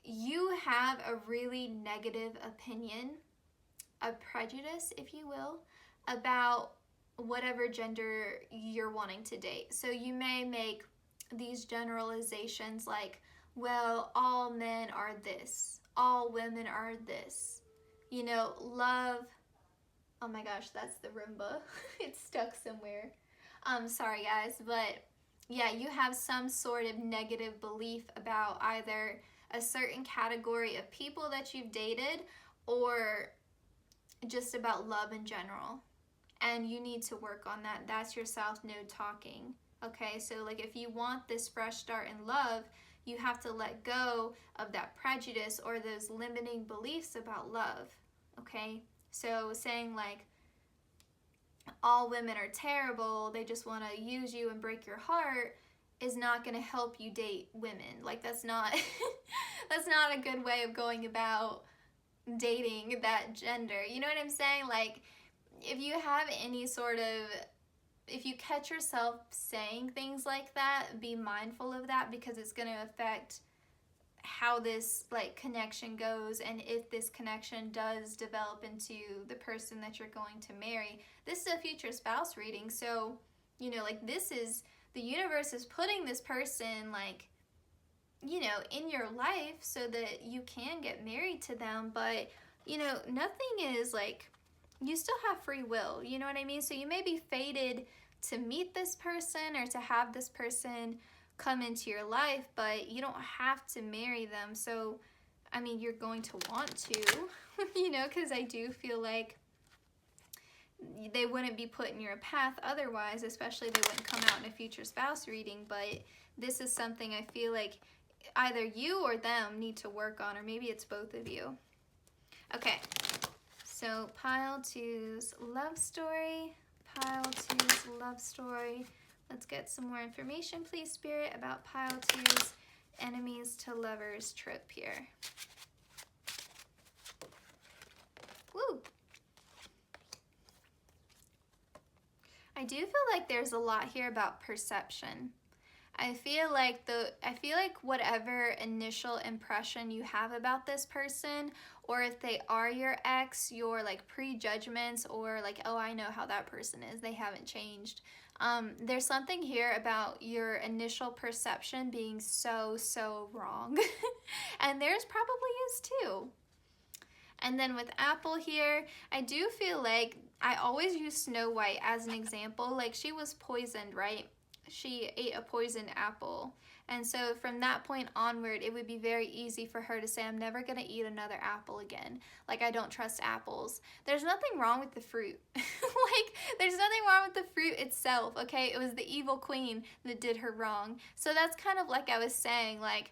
you have a really negative opinion, a prejudice, if you will, about whatever gender you're wanting to date. So you may make these generalizations like, well, all men are this, all women are this. You know, love, oh my gosh, that's the Roomba. It's stuck somewhere. Sorry guys, but yeah, you have some sort of negative belief about either a certain category of people that you've dated or just about love in general. And you need to work on that. That's your South Node talking. Okay, so like if you want this fresh start in love, you have to let go of that prejudice or those limiting beliefs about love. Okay, so saying like, all women are terrible, they just want to use you and break your heart, is not going to help you date women. Like that's not that's not a good way of going about dating that gender. You know what I'm saying? Like if you have any sort of, if you catch yourself saying things like that, be mindful of that, because it's going to affect how this like connection goes, and if this connection does develop into the person that you're going to marry. This is a future spouse reading, so you know, like this is, the universe is putting this person like you know, in your life so that you can get married to them. But, you know, nothing is like, you still have free will, you know what I mean? So you may be fated to meet this person or to have this person come into your life, but you don't have to marry them. So, I mean, you're going to want to, you know, because I do feel like they wouldn't be put in your path otherwise, especially they wouldn't come out in a future spouse reading. But this is something I feel like either you or them need to work on, or maybe it's both of you. Okay, so pile two's love story, pile two's love story. Let's get some more information, please, Spirit, about pile two's enemies to lovers trope here. Woo! I do feel like there's a lot here about perception. I feel like whatever initial impression you have about this person, or if they are your ex, your like prejudgments, or like, oh, I know how that person is, they haven't changed. There's something here about your initial perception being so wrong. And theirs probably is too. And then with Apple here, I do feel like I always use Snow White as an example. Like, she was poisoned, right? She ate a poisoned apple. And so from that point onward, it would be very easy for her to say, I'm never going to eat another apple again. Like, I don't trust apples. There's nothing wrong with the fruit. Like, there's nothing wrong with the fruit itself, okay? It was the evil queen that did her wrong. So that's kind of like I was saying, like,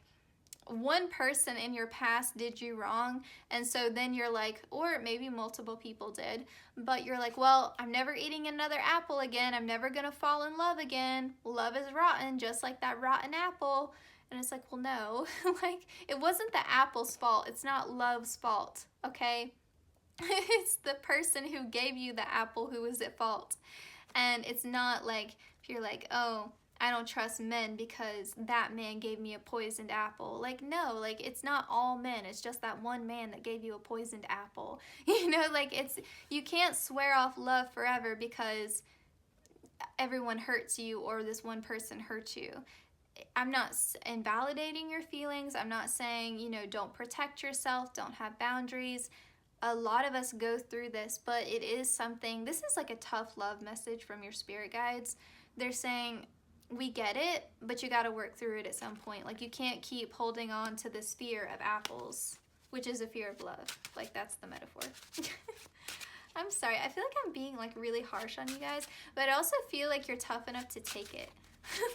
one person in your past did you wrong, and so then you're like, or maybe multiple people did, but you're like, well, I'm never eating another apple again, I'm never gonna fall in love again, love is rotten, just like that rotten apple. And it's like, well, no. Like, it wasn't the apple's fault, it's not love's fault, okay? It's the person who gave you the apple who was at fault. And it's not like, if you're like, oh, I don't trust men because that man gave me a poisoned apple. Like, no, like, it's not all men. It's just that one man that gave you a poisoned apple. You know, like, it's, you can't swear off love forever because everyone hurts you or this one person hurts you. I'm not invalidating your feelings. I'm not saying, you know, don't protect yourself, don't have boundaries. A lot of us go through this, but it is something, this is like a tough love message from your spirit guides. They're saying, we get it, but you got to work through it at some point. Like, you can't keep holding on to this fear of apples, which is a fear of love. Like, that's the metaphor. I'm sorry. I feel like I'm being like really harsh on you guys, but I also feel like you're tough enough to take it.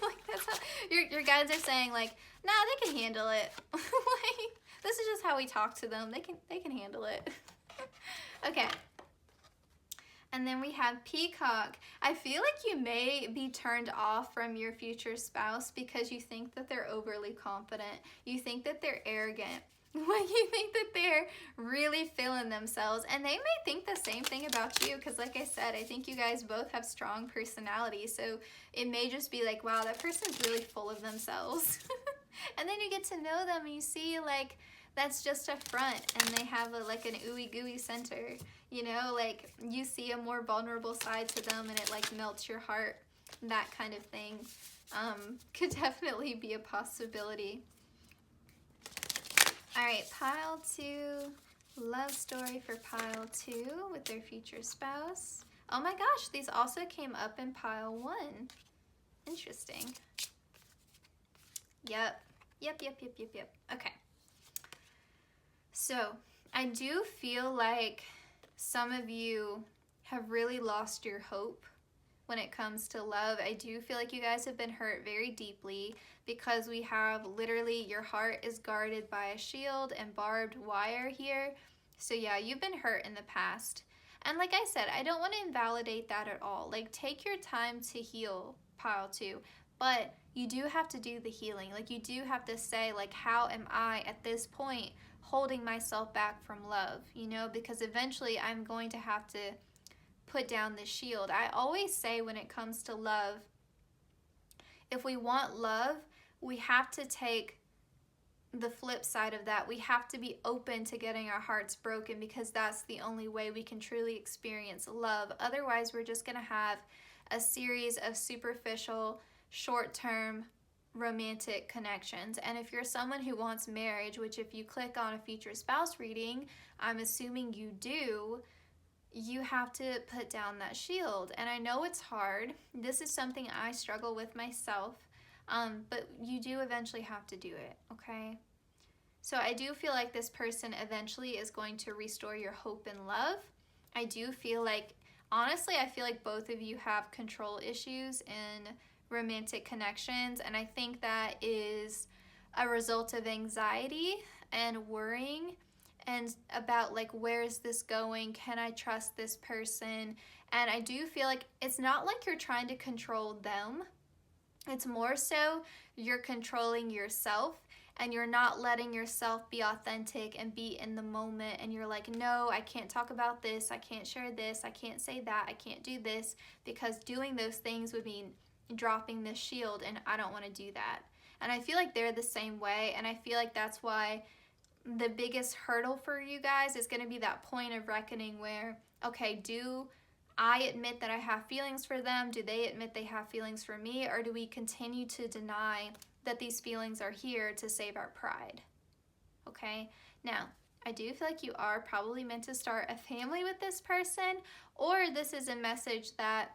Like, that's how your guides are saying, like, nah, they can handle it. Like, this is just how we talk to them. They can handle it. Okay. And then we have Peacock. I feel like you may be turned off from your future spouse because you think that they're overly confident. You think that they're arrogant. Like, you think that they're really feeling themselves. And they may think the same thing about you because, like I said, I think you guys both have strong personalities. So it may just be like, wow, that person's really full of themselves. And then you get to know them and you see, like, that's just a front, and they have like an ooey gooey center, you know, like, you see a more vulnerable side to them and it like melts your heart. That kind of thing could definitely be a possibility. All right, pile two, love story for pile two with their future spouse. Oh my gosh, these also came up in pile one. Interesting. Yep. Okay. So, I do feel like some of you have really lost your hope when it comes to love. I do feel like you guys have been hurt very deeply because we have literally your heart is guarded by a shield and barbed wire here. So yeah, you've been hurt in the past. And like I said, I don't want to invalidate that at all. Like, take your time to heal, pile two. But you do have to do the healing. Like, you do have to say, like, how am I at this point holding myself back from love, you know, because eventually I'm going to have to put down the shield. I always say when it comes to love, if we want love, we have to take the flip side of that. We have to be open to getting our hearts broken because that's the only way we can truly experience love. Otherwise, we're just going to have a series of superficial, short-term romantic connections. And if you're someone who wants marriage, which if you click on a future spouse reading, I'm assuming you do, you have to put down that shield. And I know it's hard. This is something I struggle with myself, but you do eventually have to do it, okay? So I do feel like this person eventually is going to restore your hope and love. I do feel like, honestly, I feel like both of you have control issues in romantic connections, and I think that is a result of anxiety and worrying and about like, where is this going? Can I trust this person? And I do feel like it's not like you're trying to control them. It's more so you're controlling yourself, and you're not letting yourself be authentic and be in the moment. And you're like, no, I can't talk about this. I can't share this. I can't say that. I can't do this, because doing those things would mean dropping this shield, and I don't want to do that. And I feel like they're the same way, and I feel like that's why the biggest hurdle for you guys is going to be that point of reckoning where, okay, do I admit that I have feelings for them? Do they admit they have feelings for me? Or do we continue to deny that these feelings are here to save our pride? Okay, now I do feel like you are probably meant to start a family with this person, or this is a message that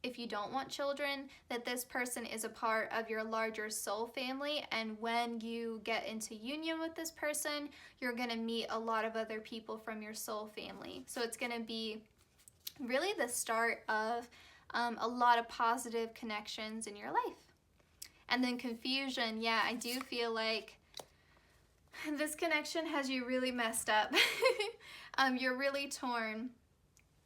if you don't want children, that this person is a part of your larger soul family, and when you get into union with this person, you're going to meet a lot of other people from your soul family. So it's going to be really the start of a lot of positive connections in your life. And then confusion, yeah, I do feel like this connection has you really messed up. You're really torn.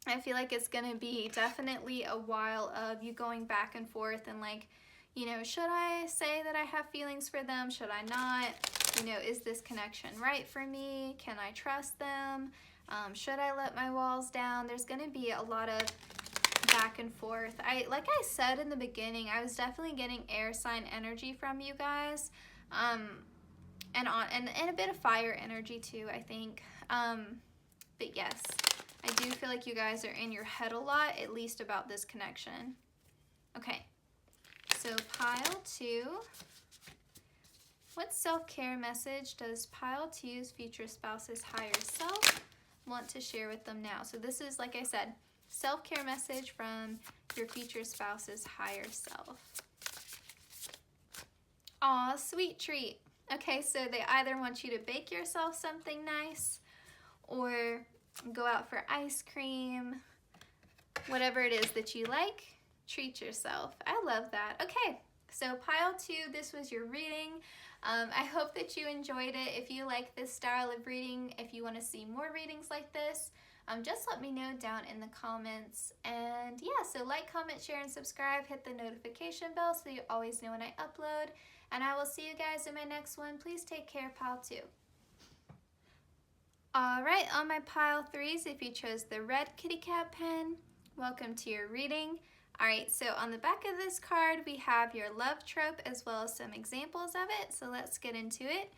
I feel like it's going to be definitely a while of you going back and forth and like, you know, should I say that I have feelings for them? Should I not? You know, is this connection right for me? Can I trust them? Should I let my walls down? There's going to be a lot of back and forth. Like I said in the beginning, I was definitely getting air sign energy from you guys, and a bit of fire energy too, I think. But yes, I do feel like you guys are in your head a lot, at least about this connection. Okay, so pile 2. What self-care message does pile 2's future spouse's higher self want to share with them now? So this is, like I said, self-care message from your future spouse's higher self. Aw, sweet treat. Okay, so they either want you to bake yourself something nice or go out for ice cream, whatever it is that you like, treat yourself. I love that. Okay, so pile 2, this was your reading. I hope that you enjoyed it. If you like this style of reading, if you want to see more readings like this, just let me know down in the comments. And yeah, so like, comment, share, and subscribe. Hit the notification bell so you always know when I upload. And I will see you guys in my next one. Please take care, pile 2. Alright, on my pile 3s, if you chose the red kitty cat pen, welcome to your reading. Alright, so on the back of this card, we have your love trope as well as some examples of it. So let's get into it.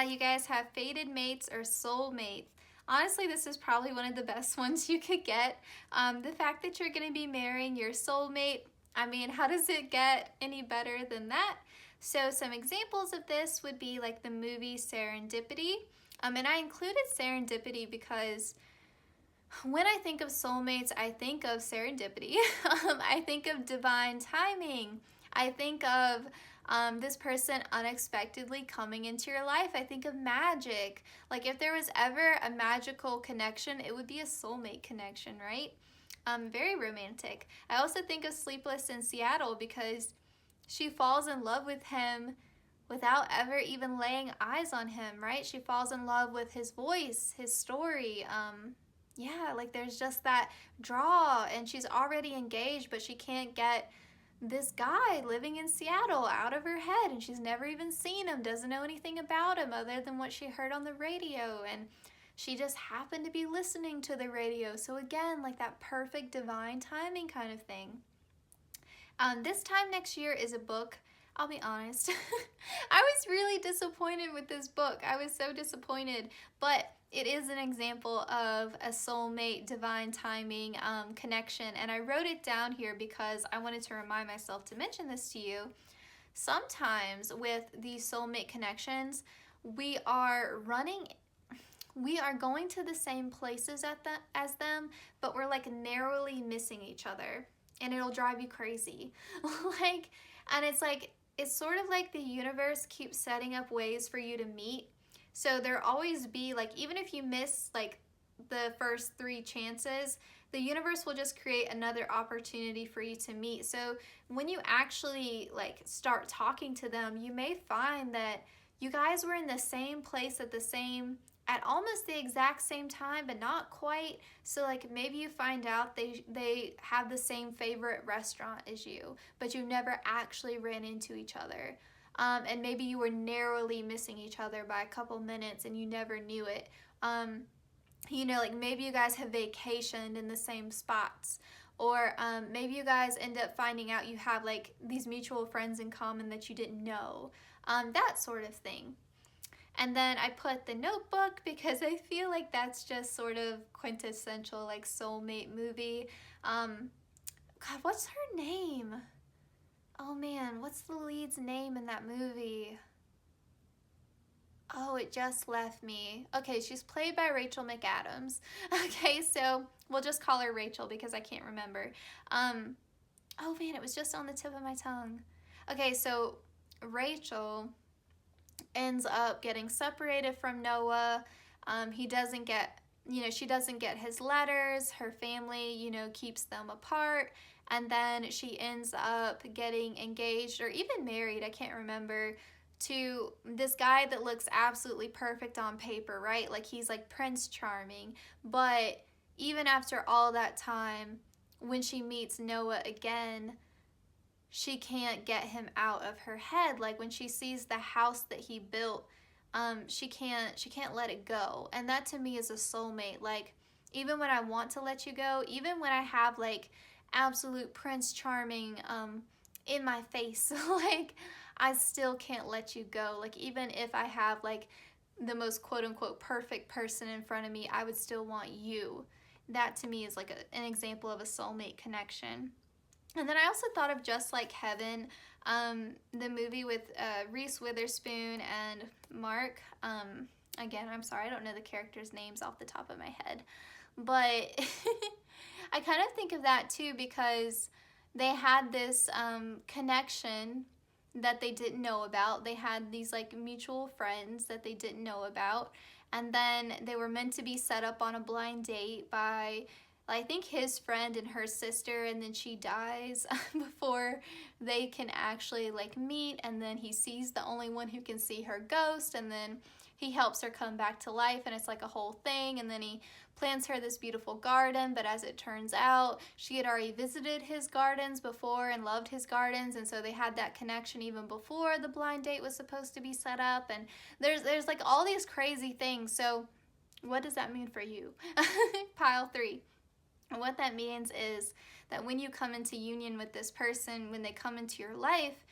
You guys have fated mates or soulmates. Honestly, this is probably one of the best ones you could get. The fact that you're going to be marrying your soulmate, I mean, how does it get any better than that? So some examples of this would be like the movie Serendipity. And I included Serendipity because when I think of soulmates, I think of serendipity. I think of divine timing. I think of this person unexpectedly coming into your life. I think of magic. Like if there was ever a magical connection, it would be a soulmate connection, right? Very romantic. I also think of Sleepless in Seattle because she falls in love with him without ever even laying eyes on him, right? She falls in love with his voice, his story. Yeah, like there's just that draw, and she's already engaged, but she can't get this guy living in Seattle out of her head, and she's never even seen him, doesn't know anything about him other than what she heard on the radio, and she just happened to be listening to the radio. So again, like that perfect divine timing kind of thing. This time next year is a book. I'll be honest, I was really disappointed with this book. I was so disappointed, but it is an example of a soulmate, divine timing connection, and I wrote it down here because I wanted to remind myself to mention this to you. sometimes with these soulmate connections, we are going to the same places as them, but we're like narrowly missing each other, and it'll drive you crazy. Like, and it's sort of like the universe keeps setting up ways for you to meet. So there'll always be like, even if you miss like the first 3 chances, the universe will just create another opportunity for you to meet. So when you actually like start talking to them, you may find that you guys were in the same place at almost the exact same time, but not quite. So like maybe you find out they have the same favorite restaurant as you, but you never actually ran into each other. And maybe you were narrowly missing each other by a couple minutes and you never knew it. You know, like maybe you guys have vacationed in the same spots, or maybe you guys end up finding out you have like these mutual friends in common that you didn't know, that sort of thing. And then I put The Notebook because I feel like that's just sort of quintessential like soulmate movie. God, what's her name? Oh man, what's the lead's name in that movie? Oh, it just left me. Okay, she's played by Rachel McAdams. Okay, so we'll just call her Rachel because I can't remember. Oh man, it was just on the tip of my tongue. Okay, so Rachel ends up getting separated from Noah. He doesn't get, she doesn't get his letters. Her family, keeps them apart. And then she ends up getting engaged or even married, I can't remember, to this guy that looks absolutely perfect on paper, right? Like he's like Prince Charming. But even after all that time, when she meets Noah again, she can't get him out of her head. Like when she sees the house that he built, she can't let it go. And that to me is a soulmate. Like even when I want to let you go, even when I have like absolute Prince Charming in my face, like I still can't let you go. Like even if I have like the most quote unquote perfect person in front of me, I would still want you. That to me is like an example of a soulmate connection. And then I also thought of Just Like Heaven, the movie with Reese Witherspoon and Mark. Again, I'm sorry, I don't know the characters' names off the top of my head. But I kind of think of that too because they had this connection that they didn't know about. They had these like mutual friends that they didn't know about. And then they were meant to be set up on a blind date by, I think, his friend and her sister, and then she dies before they can actually like meet, and then he sees the only one who can see her ghost, and then he helps her come back to life, and it's like a whole thing. And then he plants her this beautiful garden, but as it turns out, she had already visited his gardens before and loved his gardens, and so they had that connection even before the blind date was supposed to be set up. And there's like all these crazy things. So what does that mean for you? Pile 3. And what that means is that when you come into union with this person, when they come into your life,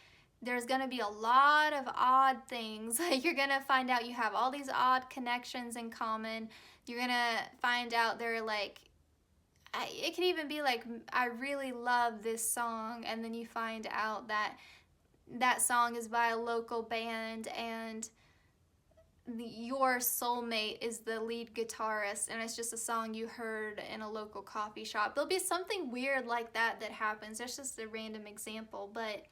there's going to be a lot of odd things. Like you're going to find out you have all these odd connections in common. You're going to find out they're like, it could even be like, I really love this song. And then you find out that that song is by a local band and your soulmate is the lead guitarist, and it's just a song you heard in a local coffee shop. There'll be something weird like that happens. That's just a random example, but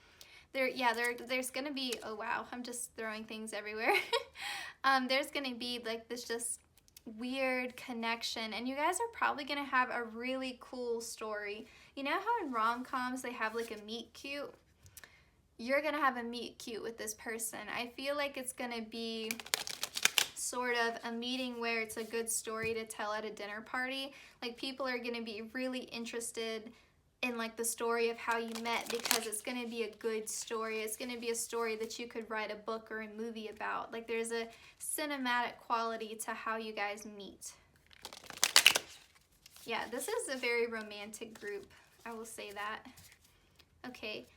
there's gonna be, oh wow, I'm just throwing things everywhere. There's gonna be like this just weird connection, and you guys are probably gonna have a really cool story. You know how in rom-coms they have like a meet cute? You're gonna have a meet cute with this person. I feel like it's gonna be sort of a meeting where it's a good story to tell at a dinner party. Like people are going to be really interested in like the story of how you met because it's going to be a good story. It's going to be a story that you could write a book or a movie about. Like there's a cinematic quality to how you guys meet. Yeah, this is a very romantic group. I will say that. Okay.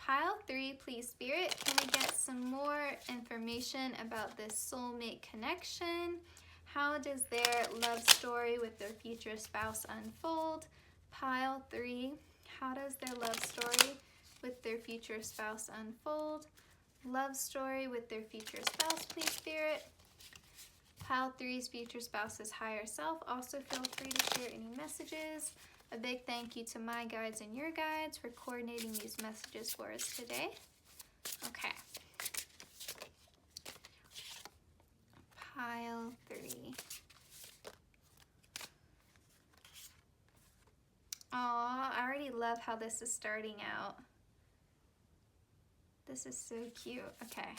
Pile 3, please Spirit, can we get some more information about this soulmate connection? How does their love story with their future spouse unfold? Pile 3, how does their love story with their future spouse unfold. Love story with their future spouse, please, Spirit. Pile 3's future spouse's higher self. Also feel free to share any messages. A big thank you to my guides and your guides for coordinating these messages for us today. Okay. Pile 3. Aw, I already love how this is starting out. This is so cute. Okay.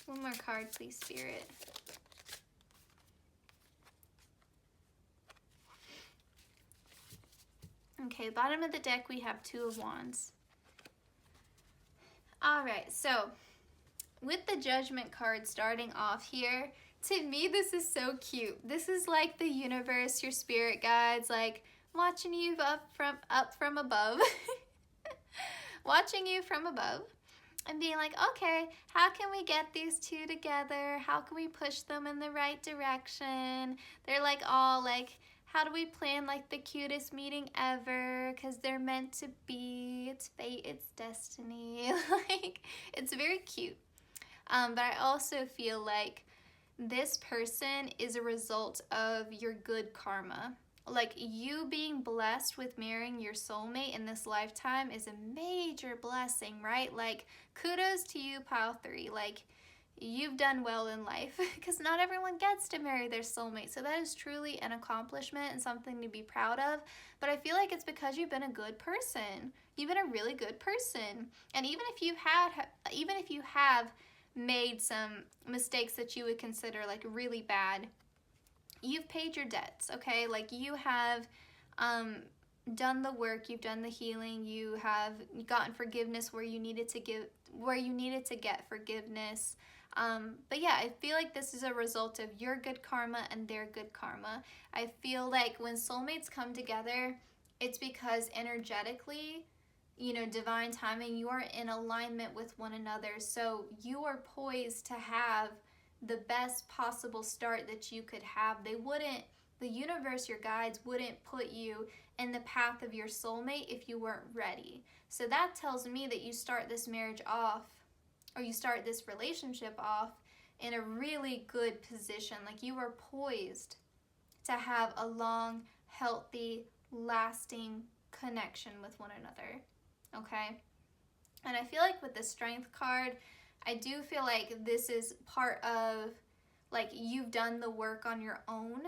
One more card, please, Spirit. Okay, bottom of the deck, we have 2 of Wands. All right, so with the Judgment card starting off here, to me, this is so cute. This is like the universe, your spirit guides, like watching you up from above. Watching you from above and being like, okay, how can we get these 2 together? How can we push them in the right direction? They're like all like, how do we plan like the cutest meeting ever? Because they're meant to be. It's fate, it's destiny. Like, it's very cute. But I also feel like this person is a result of your good karma. Like, you being blessed with marrying your soulmate in this lifetime is a major blessing, right? Like, kudos to you, Pile 3. Like, you've done well in life because not everyone gets to marry their soulmate. So that is truly an accomplishment and something to be proud of. But I feel like it's because you've been a good person. You've been a really good person. And even if you have made some mistakes that you would consider like really bad, you've paid your debts, okay? Like, you have done the work, you've done the healing, you have gotten forgiveness where you needed to get forgiveness. But yeah, I feel like this is a result of your good karma and their good karma. I feel like when soulmates come together, it's because energetically, you know, divine timing, you are in alignment with one another. So you are poised to have the best possible start that you could have. The universe, your guides, wouldn't put you in the path of your soulmate if you weren't ready. So that tells me that you start this marriage off, or you start this relationship off in a really good position. Like, you are poised to have a long, healthy, lasting connection with one another, okay? And I feel like with the Strength card, I do feel like this is part of, like, you've done the work on your own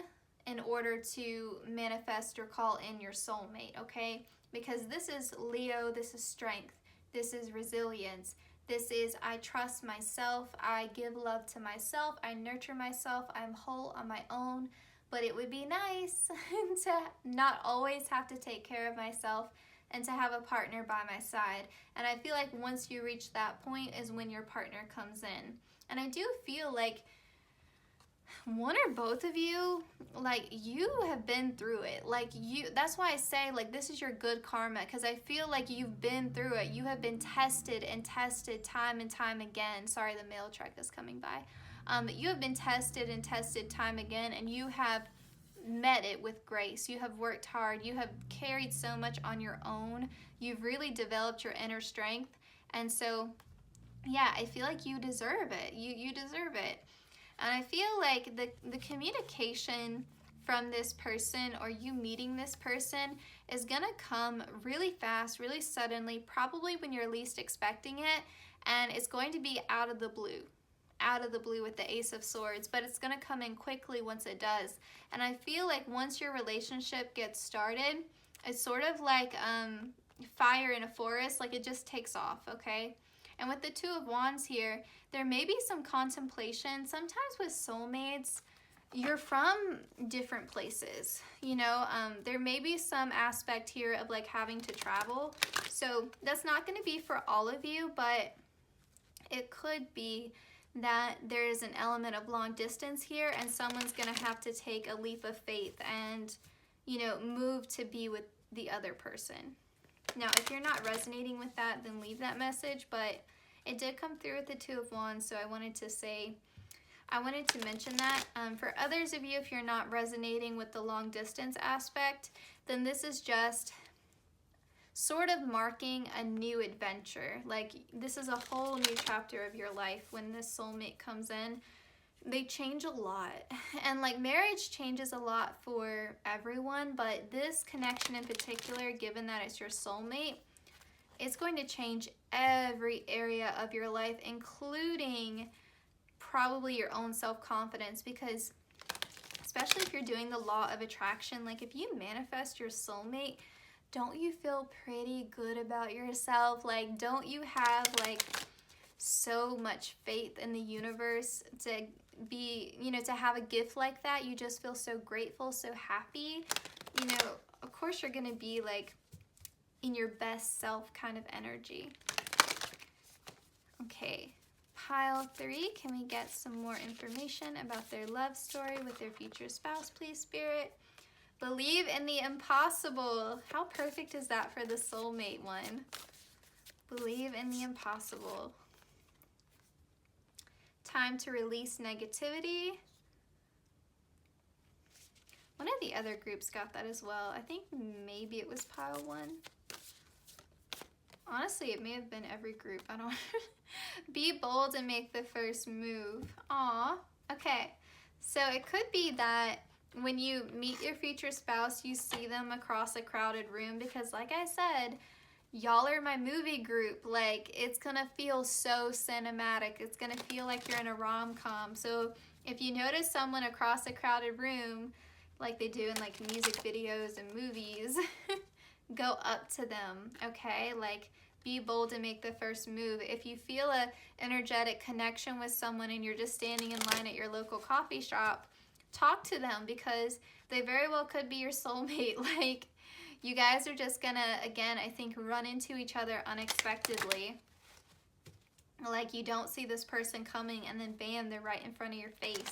in order to manifest or call in your soulmate, okay? Because this is Leo, this is strength, this is resilience, this is I trust myself, I give love to myself, I nurture myself, I'm whole on my own. But it would be nice to not always have to take care of myself and to have a partner by my side. And I feel like once you reach that point is when your partner comes in. And I do feel like one or both of you, like, you have been through it. Like, that's why I say, like, this is your good karma, because I feel like you've been through it. You have been tested and tested time and time again. Sorry, the mail truck is coming by. You have been tested and tested time again, and you have met it with grace. You have worked hard. You have carried so much on your own. You've really developed your inner strength. And so, yeah, I feel like you deserve it. You deserve it. And I feel like the communication from this person, or you meeting this person, is going to come really fast, really suddenly, probably when you're least expecting it. And it's going to be out of the blue with the Ace of Swords, but it's going to come in quickly once it does. And I feel like once your relationship gets started, it's sort of like fire in a forest, like it just takes off, okay? And with the Two of Wands here, there may be some contemplation. Sometimes with soulmates, you're from different places, you know? There may be some aspect here of like having to travel. So that's not going to be for all of you, but it could be that there is an element of long distance here, and someone's going to have to take a leap of faith and, you know, move to be with the other person. Now, if you're not resonating with that, then leave that message, but it did come through with the Two of Wands, so I wanted to mention that. For others of you, if you're not resonating with the long distance aspect, then this is just sort of marking a new adventure. Like, this is a whole new chapter of your life when this soulmate comes in. They change a lot. And like, marriage changes a lot for everyone, but this connection in particular, given that it's your soulmate, it's going to change every area of your life, including probably your own self-confidence, because especially if you're doing the law of attraction, like if you manifest your soulmate, don't you feel pretty good about yourself? Like, don't you have like so much faith in the universe to be, you know, to have a gift like that? You just feel so grateful, so happy. You know, of course you're gonna be like in your best self kind of energy. Okay, pile 3, can we get some more information about their love story with their future spouse, please, Spirit? Believe in the impossible. How perfect is that for the soulmate one? Believe in the impossible. Time to release negativity. One of the other groups got that as well. I think maybe it was pile 1. Honestly, it may have been every group. I don't Be bold and make the first move. Aw, okay. So it could be that when you meet your future spouse, you see them across a crowded room, because like I said, y'all are my movie group. Like, it's gonna feel so cinematic. It's gonna feel like you're in a rom-com. So if you notice someone across a crowded room, like they do in like music videos and movies, go up to them, okay? Like, be bold and make the first move. If you feel a energetic connection with someone and you're just standing in line at your local coffee shop, talk to them, because they very well could be your soulmate. Like, you guys are just gonna, again, I think, run into each other unexpectedly. Like, you don't see this person coming and then bam, they're right in front of your face.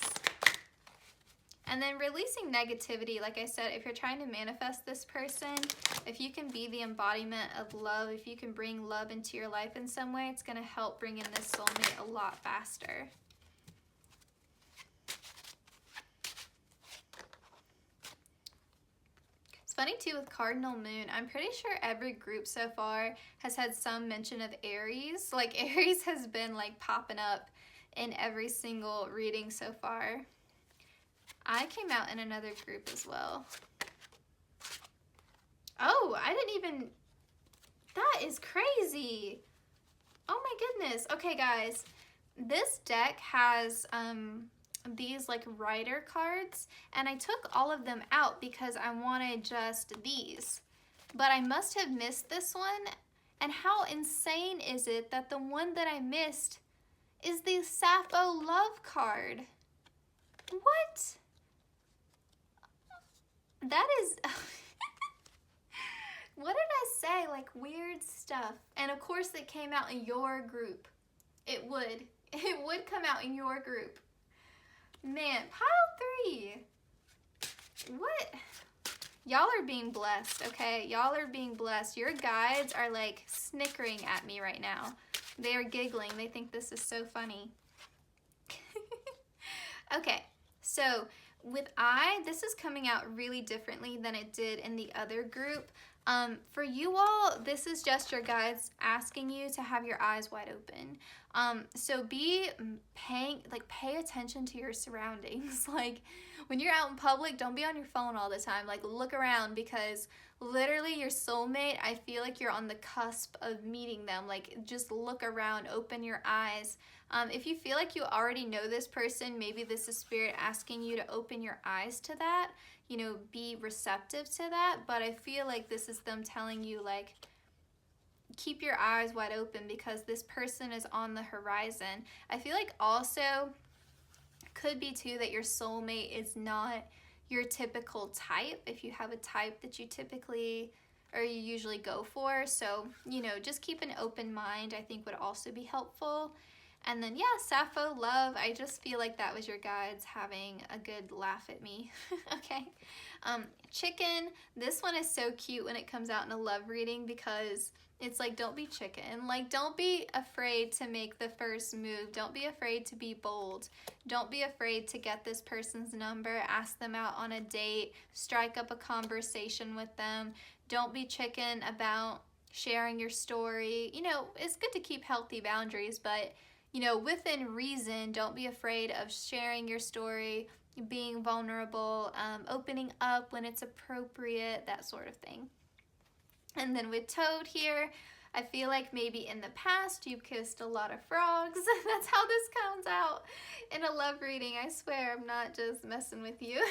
And then releasing negativity, like I said, if you're trying to manifest this person, if you can be the embodiment of love, if you can bring love into your life in some way, it's gonna help bring in this soulmate a lot faster. It's funny too with Cardinal Moon. I'm pretty sure every group so far has had some mention of Aries. Like, Aries has been like popping up in every single reading so far. I came out in another group as well. Oh, I didn't even... That is crazy. Oh my goodness. Okay, guys. This deck has these like rider cards, and I took all of them out because I wanted just these. But I must have missed this one. And how insane is it that the one that I missed is the Sappho love card? What? That is... What did I say? Like, weird stuff. And of course it came out in your group. It would. It would come out in your group. Man, pile 3. What? Y'all are being blessed, okay? Y'all are being blessed. Your guides are like snickering at me right now. They are giggling. They think this is so funny. Okay, so with this is coming out really differently than it did in the other group. For you all, this is just your guides asking you to have your eyes wide open. So pay attention to your surroundings. Like, when you're out in public, don't be on your phone all the time. Like, look around, because literally your soulmate, I feel like you're on the cusp of meeting them. Like, just look around, open your eyes. If you feel like you already know this person, maybe this is Spirit asking you to open your eyes to that, you know, be receptive to that. But I feel like this is them telling you, like, keep your eyes wide open, because this person is on the horizon. I feel like also could be too that your soulmate is not your typical type, if you have a type that you typically or you usually go for. So, you know, just keep an open mind, I think, would also be helpful. And then, yeah, Sappho love, I just feel like that was your guides having a good laugh at me. Okay. Chicken, this one is so cute when it comes out in a love reading, because it's like, don't be chicken. Like, don't be afraid to make the first move. Don't be afraid to be bold. Don't be afraid to get this person's number, ask them out on a date, strike up a conversation with them. Don't be chicken about sharing your story. You know, it's good to keep healthy boundaries, but, you know, within reason. Don't be afraid of sharing your story, being vulnerable, opening up when it's appropriate, that sort of thing. And then with Toad here, I feel like maybe in the past you kissed a lot of frogs. That's how this comes out in a love reading. I swear I'm not just messing with you.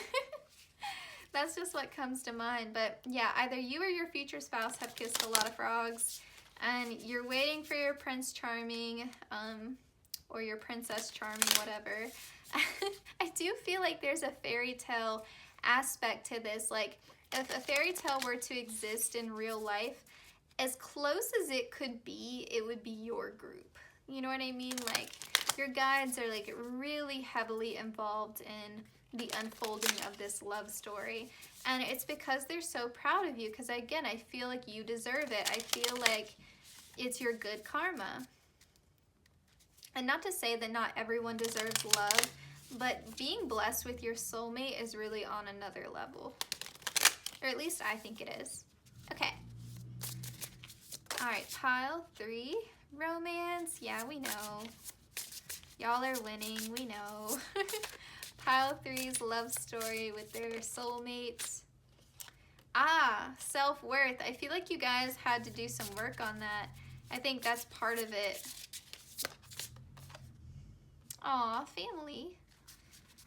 That's just what comes to mind. But yeah, either you or your future spouse have kissed a lot of frogs and you're waiting for your Prince Charming or your Princess Charming, whatever. I do feel like there's a fairy tale aspect to this. Like, if a fairy tale were to exist in real life, as close as it could be, it would be your group. You know what I mean? Like, your guides are like really heavily involved in the unfolding of this love story. And it's because they're so proud of you. Because again, I feel like you deserve it. I feel like it's your good karma. And not to say that not everyone deserves love, but being blessed with your soulmate is really on another level. Or at least I think it is. Okay. All right, pile 3, romance. Yeah, we know. Y'all are winning, we know. Pile 3's love story with their soulmates. Ah, self-worth. I feel like you guys had to do some work on that. I think that's part of it. Aw, family.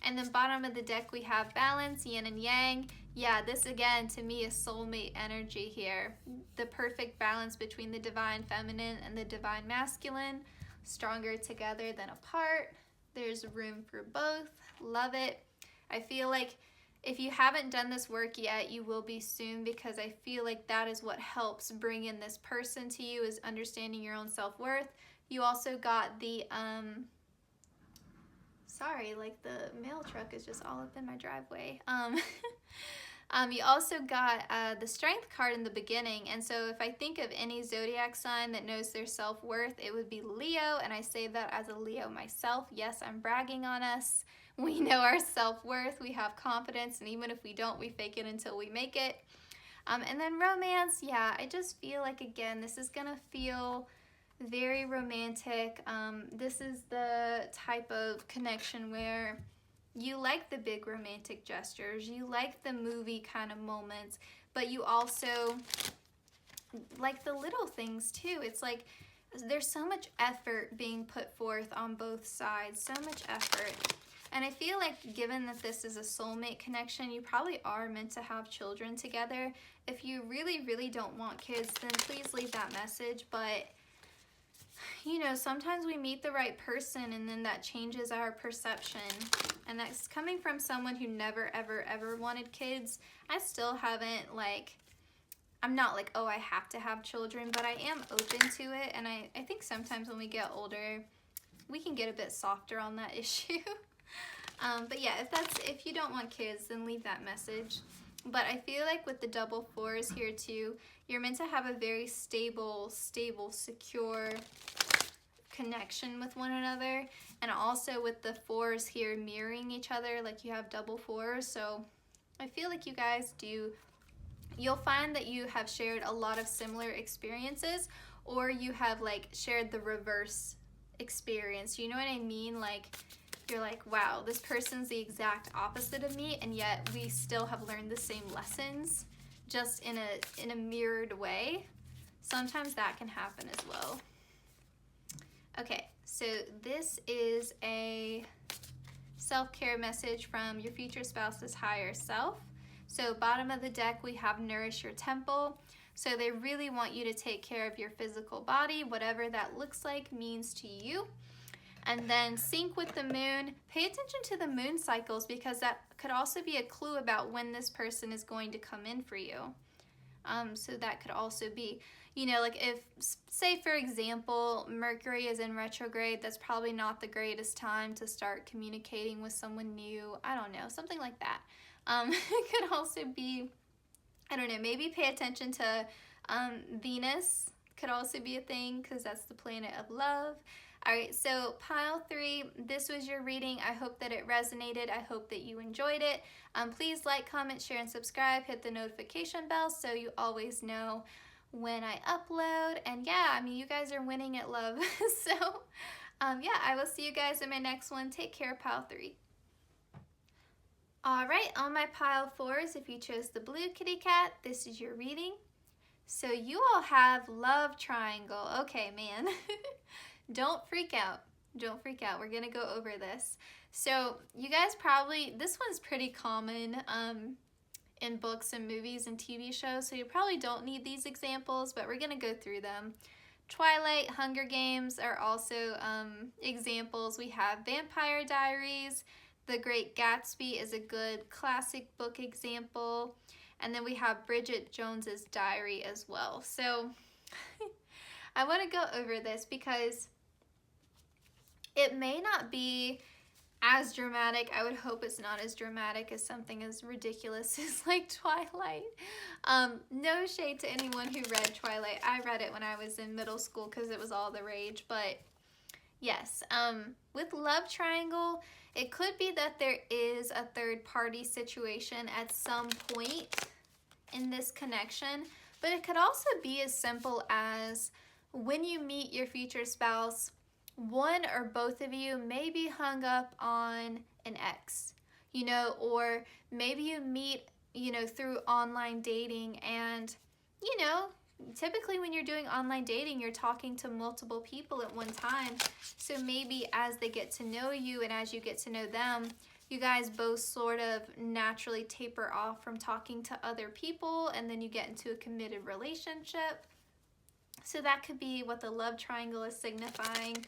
And then bottom of the deck we have balance, yin and yang. Yeah, this again to me is soulmate energy here. The perfect balance between the divine feminine and the divine masculine. Stronger together than apart. There's room for both. Love it. I feel like if you haven't done this work yet, you will be soon, because I feel like that is what helps bring in this person to you, is understanding your own self-worth. You also got the sorry, like the mail truck is just all up in my driveway. You also got the strength card in the beginning. And so if I think of any zodiac sign that knows their self-worth, it would be Leo. And I say that as a Leo myself. Yes, I'm bragging on us. We know our self-worth. We have confidence. And even if we don't, we fake it until we make it. And then romance. Yeah, I just feel like, again, this is going to feel very romantic. This is the type of connection where you like the big romantic gestures, you like the movie kind of moments, but you also like the little things too. It's like there's so much effort being put forth on both sides, so much effort. And I feel like, given that this is a soulmate connection, you probably are meant to have children together. If you really, really don't want kids, then please leave that message. But you know, sometimes we meet the right person and then that changes our perception. And that's coming from someone who never, ever, ever wanted kids. I still haven't, like, I'm not like, oh, I have to have children, but I am open to it. And I think sometimes when we get older, we can get a bit softer on that issue. But yeah, if you don't want kids, then leave that message. But I feel like with the double 4s here too, you're meant to have a very stable, secure connection with one another. And also with the 4s here mirroring each other, like you have double 4s. So I feel like you guys you'll find that you have shared a lot of similar experiences, or you have like shared the reverse experience. You know what I mean? Like, you're like, wow, this person's the exact opposite of me, and yet we still have learned the same lessons, just in a mirrored way. Sometimes that can happen as well. Okay, so this is a self-care message from your future spouse's higher self. So bottom of the deck, we have Nourish Your Temple. So they really want you to take care of your physical body, whatever that looks like, means to you. And then sync with the moon. Pay attention to the moon cycles, because that could also be a clue about when this person is going to come in for you. So that could also be, you know, like if, say for example, Mercury is in retrograde, that's probably not the greatest time to start communicating with someone new. I don't know, something like that. It could also be, I don't know, maybe pay attention to Venus could also be a thing, because that's the planet of love. All right, so pile 3, this was your reading. I hope that it resonated. I hope that you enjoyed it. Please like, comment, share, and subscribe. Hit the notification bell so you always know when I upload. And yeah, I mean, you guys are winning at love. So yeah, I will see you guys in my next one. Take care, pile 3. All right, on my pile 4s, if you chose the blue kitty cat, this is your reading. So you all have love triangle. Okay, man. Don't freak out. Don't freak out. We're going to go over this. So you guys probably, this one's pretty common in books and movies and TV shows, so you probably don't need these examples, but we're going to go through them. Twilight, Hunger Games are also examples. We have Vampire Diaries. The Great Gatsby is a good classic book example. And then we have Bridget Jones's Diary as well. So I want to go over this because it may not be as dramatic. I would hope it's not as dramatic as something as ridiculous as like Twilight. No shade to anyone who read Twilight. I read it when I was in middle school because it was all the rage. But yes, with love triangle, it could be that there is a third party situation at some point in this connection, but it could also be as simple as when you meet your future spouse, one or both of you may be hung up on an ex, you know, or maybe you meet, you know, through online dating, and, you know, typically when you're doing online dating, you're talking to multiple people at one time. So maybe as they get to know you and as you get to know them, you guys both sort of naturally taper off from talking to other people, and then you get into a committed relationship. So that could be what the love triangle is signifying.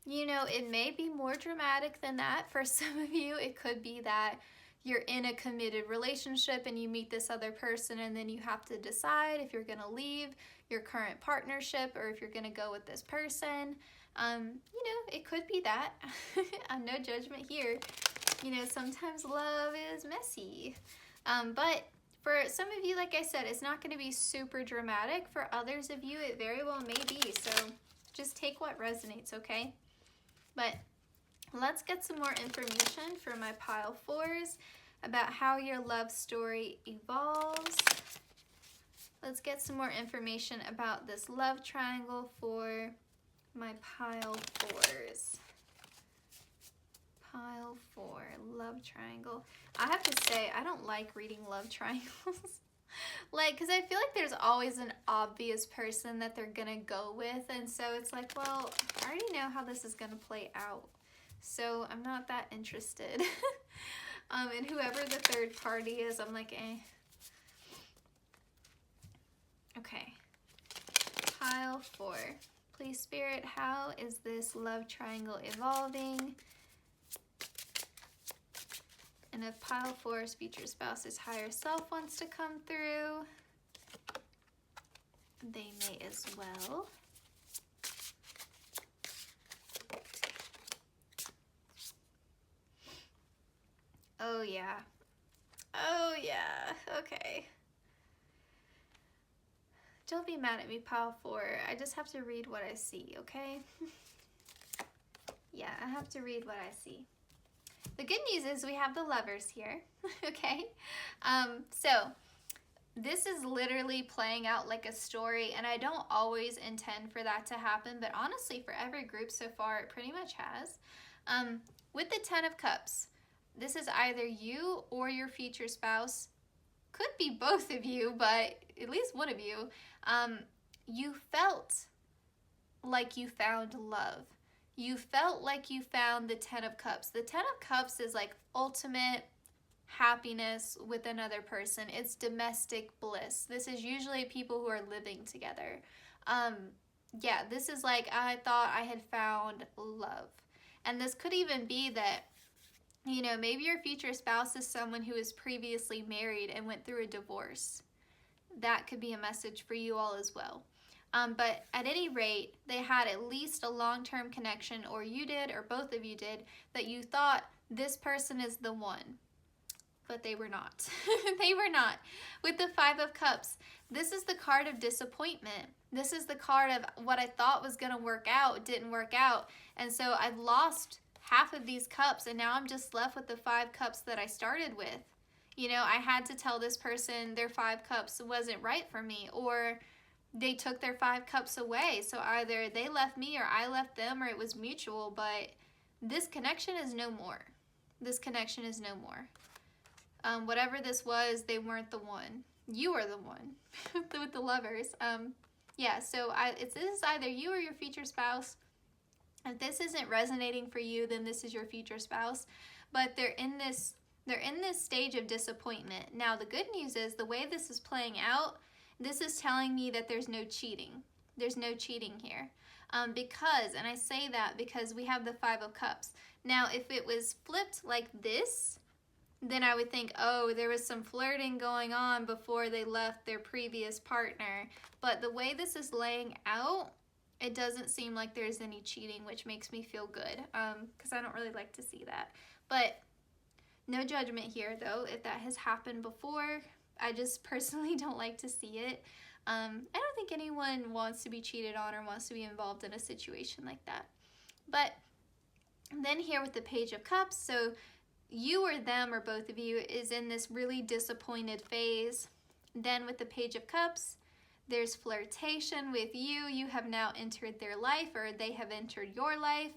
You know, it may be more dramatic than that for some of you. It could be that you're in a committed relationship and you meet this other person, and then you have to decide if you're going to leave your current partnership or if you're going to go with this person. You know, it could be that. No judgment here. You know, sometimes love is messy. But for some of you, like I said, it's not going to be super dramatic. For others of you, it very well may be. So just take what resonates, okay? But let's get some more information for my pile 4s about how your love story evolves. Let's get some more information about this love triangle for my pile 4s. Pile 4, love triangle. I have to say, I don't like reading love triangles. Like, because I feel like there's always an obvious person that they're gonna go with, and so it's like, well, I already know how this is gonna play out, so I'm not that interested. And whoever the third party is, I'm like, eh. Okay, pile 4. Please, Spirit, how is this love triangle evolving? And if pile 4's future spouse's higher self wants to come through, they may as well. Oh yeah. Oh yeah. Okay. Don't be mad at me, pile 4. I just have to read what I see, okay? Yeah, I have to read what I see. The good news is we have the lovers here, okay? So this is literally playing out like a story, and I don't always intend for that to happen, but honestly, for every group so far, it pretty much has. With the 10 of Cups, this is either you or your future spouse. Could be both of you, but at least one of you. You felt like you found love. You felt like you found the 10 of Cups. The 10 of Cups is like ultimate happiness with another person. It's domestic bliss. This is usually people who are living together. Yeah, this is like, I thought I had found love. And this could even be that, you know, maybe your future spouse is someone who was previously married and went through a divorce. That could be a message for you all as well. But at any rate, they had at least a long-term connection, or you did, or both of you did, that you thought this person is the one. But they were not. They were not. With the 5 of Cups, this is the card of disappointment. This is the card of what I thought was going to work out, didn't work out. And so I've lost half of these cups, and now I'm just left with the 5 cups that I started with. You know, I had to tell this person their 5 cups wasn't right for me, or they took their 5 cups away. So either they left me or I left them, or it was mutual, but this connection is no more. This connection is no more. Whatever this was, they weren't the one. You are the one with the Lovers. Yeah, so this is either you or your future spouse. If this isn't resonating for you, then this is your future spouse. But they're in this stage of disappointment. Now, the good news is the way this is playing out, this is telling me that there's no cheating. There's no cheating here. Because, and I say that because we have the 5 of Cups. Now, if it was flipped like this, then I would think, oh, there was some flirting going on before they left their previous partner. But the way this is laying out, it doesn't seem like there's any cheating, which makes me feel good, because I don't really like to see that. But no judgment here, though, if that has happened before. I just personally don't like to see it. I don't think anyone wants to be cheated on or wants to be involved in a situation like that. But then here with the Page of Cups, so you or them or both of you is in this really disappointed phase. Then with the Page of Cups, there's flirtation with you. You have now entered their life, or they have entered your life,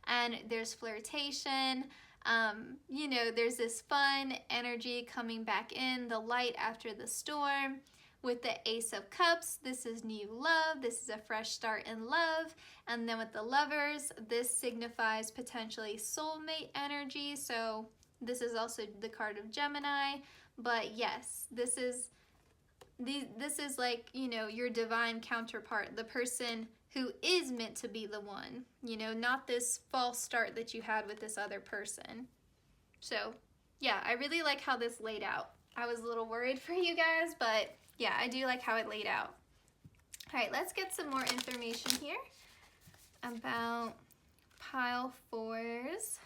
and there's flirtation. You know, there's this fun energy coming back in, the light after the storm. With the Ace of Cups, this is new love. This is a fresh start in love. And then with the Lovers, this signifies potentially soulmate energy. So this is also the card of Gemini. But yes, this is like, you know, your divine counterpart, the person who is meant to be the one, you know, not this false start that you had with this other person. So yeah, I really like how this laid out. I was a little worried for you guys, but yeah, I do like how it laid out. All right, let's get some more information here about pile 4's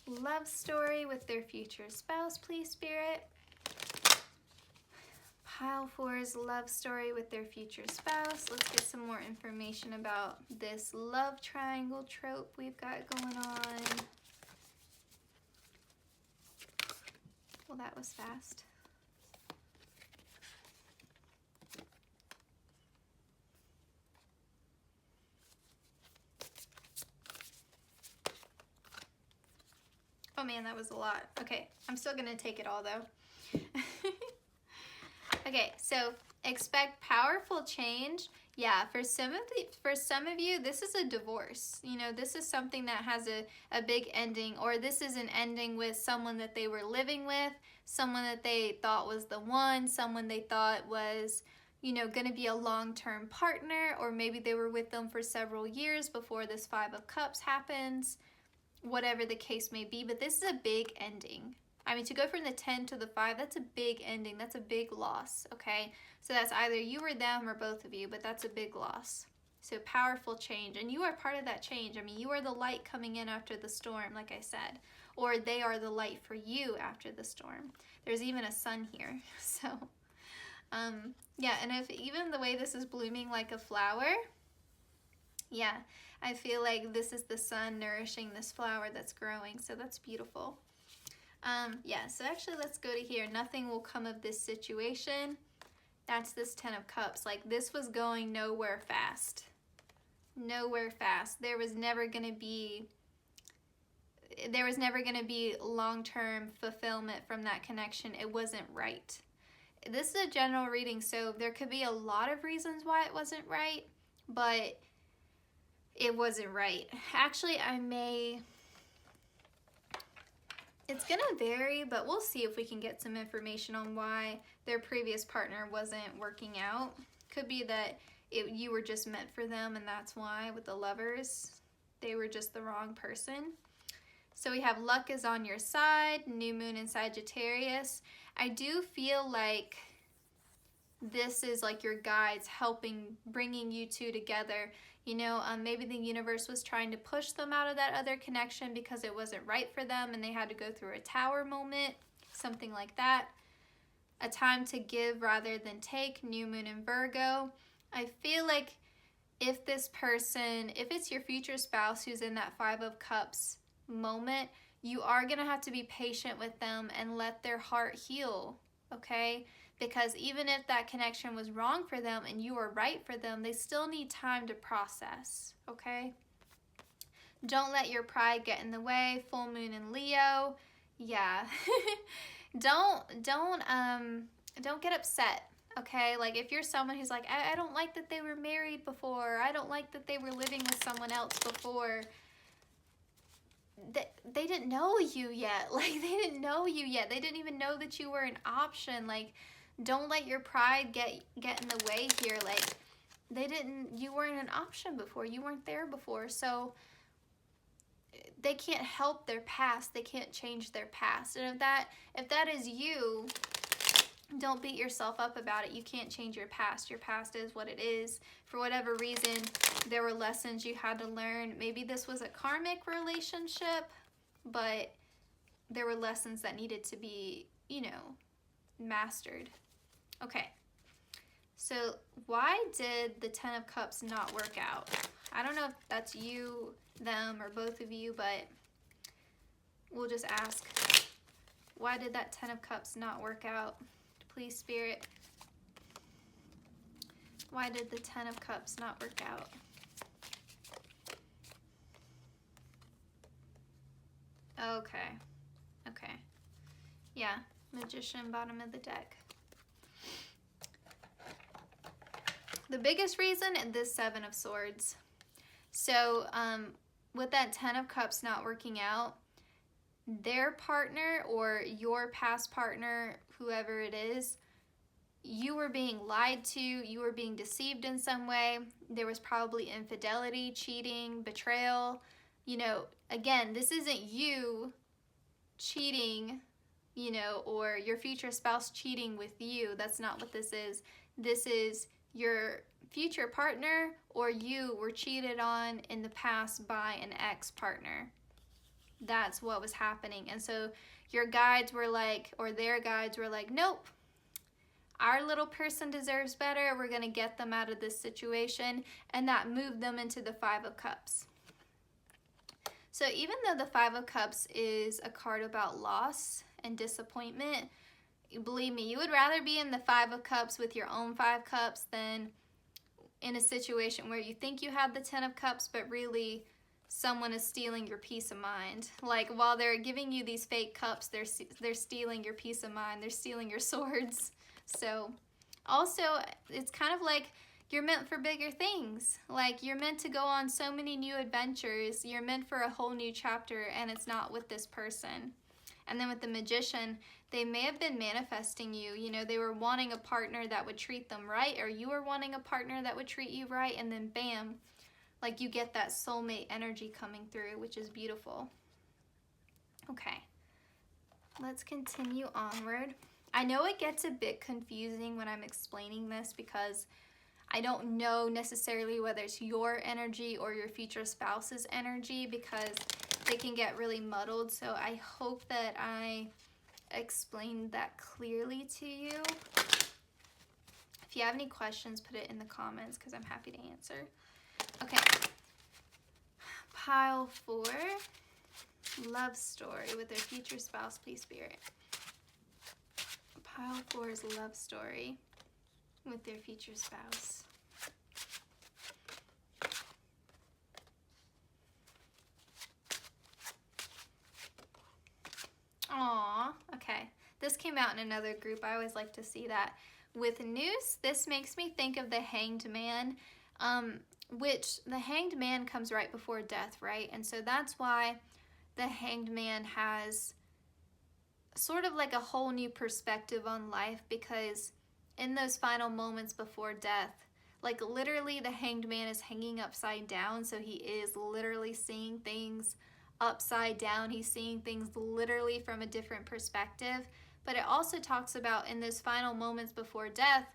love story with their future spouse, please, Spirit. Pile 4's love story with their future spouse. Let's get some more information about this love triangle trope we've got going on. Well, that was fast. Oh man, that was a lot. Okay, I'm still gonna take it all though. Okay, so expect powerful change. Yeah, for some of you, this is a divorce. You know, this is something that has a big ending, or this is an ending with someone that they were living with, someone that they thought was the one, someone they thought was, you know, going to be a long-term partner, or maybe they were with them for several years before this 5 of Cups happens, whatever the case may be. But this is a big ending. I mean, to go from the 10 to the 5, that's a big ending. That's a big loss, okay? So that's either you or them or both of you, but that's a big loss. So powerful change, and you are part of that change. I mean, you are the light coming in after the storm, like I said, or they are the light for you after the storm. There's even a sun here, so yeah. And if even the way this is blooming like a flower, yeah, I feel like this is the sun nourishing this flower that's growing, so that's beautiful. Yeah, so actually let's go to here. Nothing will come of this situation. That's this 10 of Cups. Like, this was going nowhere fast. Nowhere fast. There was never going to be long-term fulfillment from that connection. It wasn't right. This is a general reading, so there could be a lot of reasons why it wasn't right, but it wasn't right. Actually, it's gonna vary, but we'll see if we can get some information on why their previous partner wasn't working out. Could be that you were just meant for them, and that's why with the Lovers, they were just the wrong person. So we have luck is on your side, new moon in Sagittarius. I do feel like this is like your guides helping, bringing you two together. You know, maybe the universe was trying to push them out of that other connection because it wasn't right for them and they had to go through a tower moment, something like that. A time to give rather than take, new moon in Virgo. I feel like if this person, if it's your future spouse who's in that 5 of Cups moment, you are going to have to be patient with them and let their heart heal, okay? Because even if that connection was wrong for them and you were right for them, they still need time to process, okay? Don't let your pride get in the way. Full moon in Leo. Yeah. Don't get upset, okay? Like, if you're someone who's like, I don't like that they were married before, I don't like that they were living with someone else before, they didn't know you yet. Like, they didn't know you yet. They didn't even know that you were an option. Like, don't let your pride get in the way here. Like, you weren't an option before. You weren't there before. So they can't help their past. They can't change their past. And if that is you, don't beat yourself up about it. You can't change your past. Your past is what it is. For whatever reason, there were lessons you had to learn. Maybe this was a karmic relationship, but there were lessons that needed to be, mastered. Okay. So why did the 10 of Cups not work out? I don't know if that's you, them, or both of you, but we'll just ask, why did that 10 of Cups not work out? Please, Spirit. Why did the 10 of Cups not work out? Okay. Yeah, Magician, bottom of the deck. The biggest reason is this 7 of Swords. So, with that 10 of Cups not working out, their partner or your past partner, whoever it is, you were being lied to, you were being deceived in some way. There was probably infidelity, cheating, betrayal. Again, this isn't you cheating, or your future spouse cheating with you. That's not what this is. This is your future partner, or you were cheated on in the past by an ex-partner. That's what was happening. And so your guides were like, or their guides were like, nope, our little person deserves better. We're going to get them out of this situation. And that moved them into the 5 of Cups. So even though the 5 of Cups is a card about loss and disappointment, believe me, you would rather be in the 5 of Cups with your own 5 cups than in a situation where you think you have the 10 of Cups, but really someone is stealing your peace of mind. Like, while they're giving you these fake cups, they're stealing your peace of mind. They're stealing your swords. So also, it's kind of like you're meant for bigger things. Like, you're meant to go on so many new adventures. You're meant for a whole new chapter, and it's not with this person. And then with the Magician, they may have been manifesting you. They were wanting a partner that would treat them right, or you were wanting a partner that would treat you right, and then bam, like, you get that soulmate energy coming through, which is beautiful. Okay, let's continue onward. I know it gets a bit confusing when I'm explaining this because I don't know necessarily whether it's your energy or your future spouse's energy, because they can get really muddled. So I hope that I explained that clearly to you. If you have any questions, put it in the comments because I'm happy to answer. Okay, pile 4, love story with their future spouse, please, Spirit. Pile 4 is love story with their future spouse. Aw, okay. This came out in another group. I always like to see that. With Noose, this makes me think of the Hanged Man, which the Hanged Man comes right before death, right? And so that's why the Hanged Man has sort of like a whole new perspective on life, because in those final moments before death, like, literally the Hanged Man is hanging upside down, so he is literally seeing things upside down. He's seeing things literally from a different perspective. But it also talks about in those final moments before death,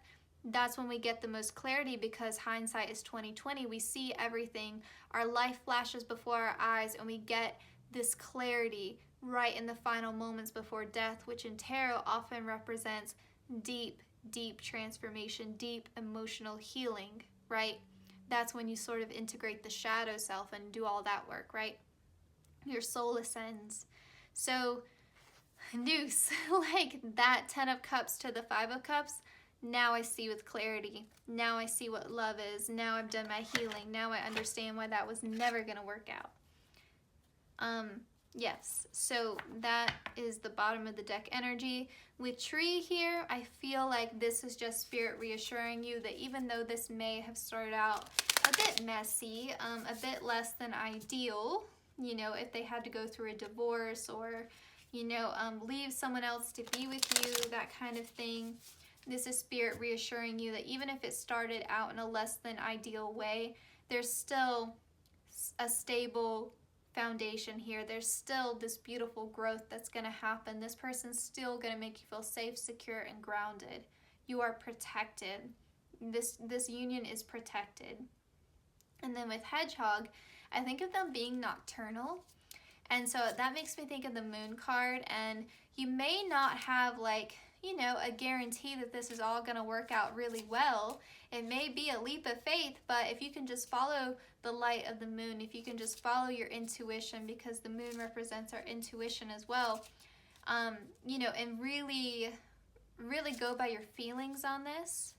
that's when we get the most clarity, because hindsight is 20/20. We see everything. Our life flashes before our eyes, and we get this clarity right in the final moments before death, which in tarot often represents deep, deep transformation, deep emotional healing, right? That's when you sort of integrate the shadow self and do all that work, right? Your soul ascends. So Noose, like that 10 of Cups to the 5 of Cups, now I see with clarity. Now I see what love is. Now I've done my healing. Now I understand why that was never going to work out. Yes, so that is the bottom of the deck energy. With Tree here, I feel like this is just Spirit reassuring you that even though this may have started out a bit messy, a bit less than ideal, you know, if they had to go through a divorce or, you know, leave someone else to be with you, that kind of thing. This is Spirit reassuring you that even if it started out in a less than ideal way, there's still a stable foundation here. There's still this beautiful growth that's going to happen. This person's still going to make you feel safe, secure, and grounded. You are protected. This union is protected. And then with Hedgehog, I think of them being nocturnal. And so that makes me think of the Moon card. And you may not have, like, you know, a guarantee that this is all going to work out really well. It may be a leap of faith, but if you can just follow the light of the moon, if you can just follow your intuition, because the moon represents our intuition as well, you know, and really, really go by your feelings on this,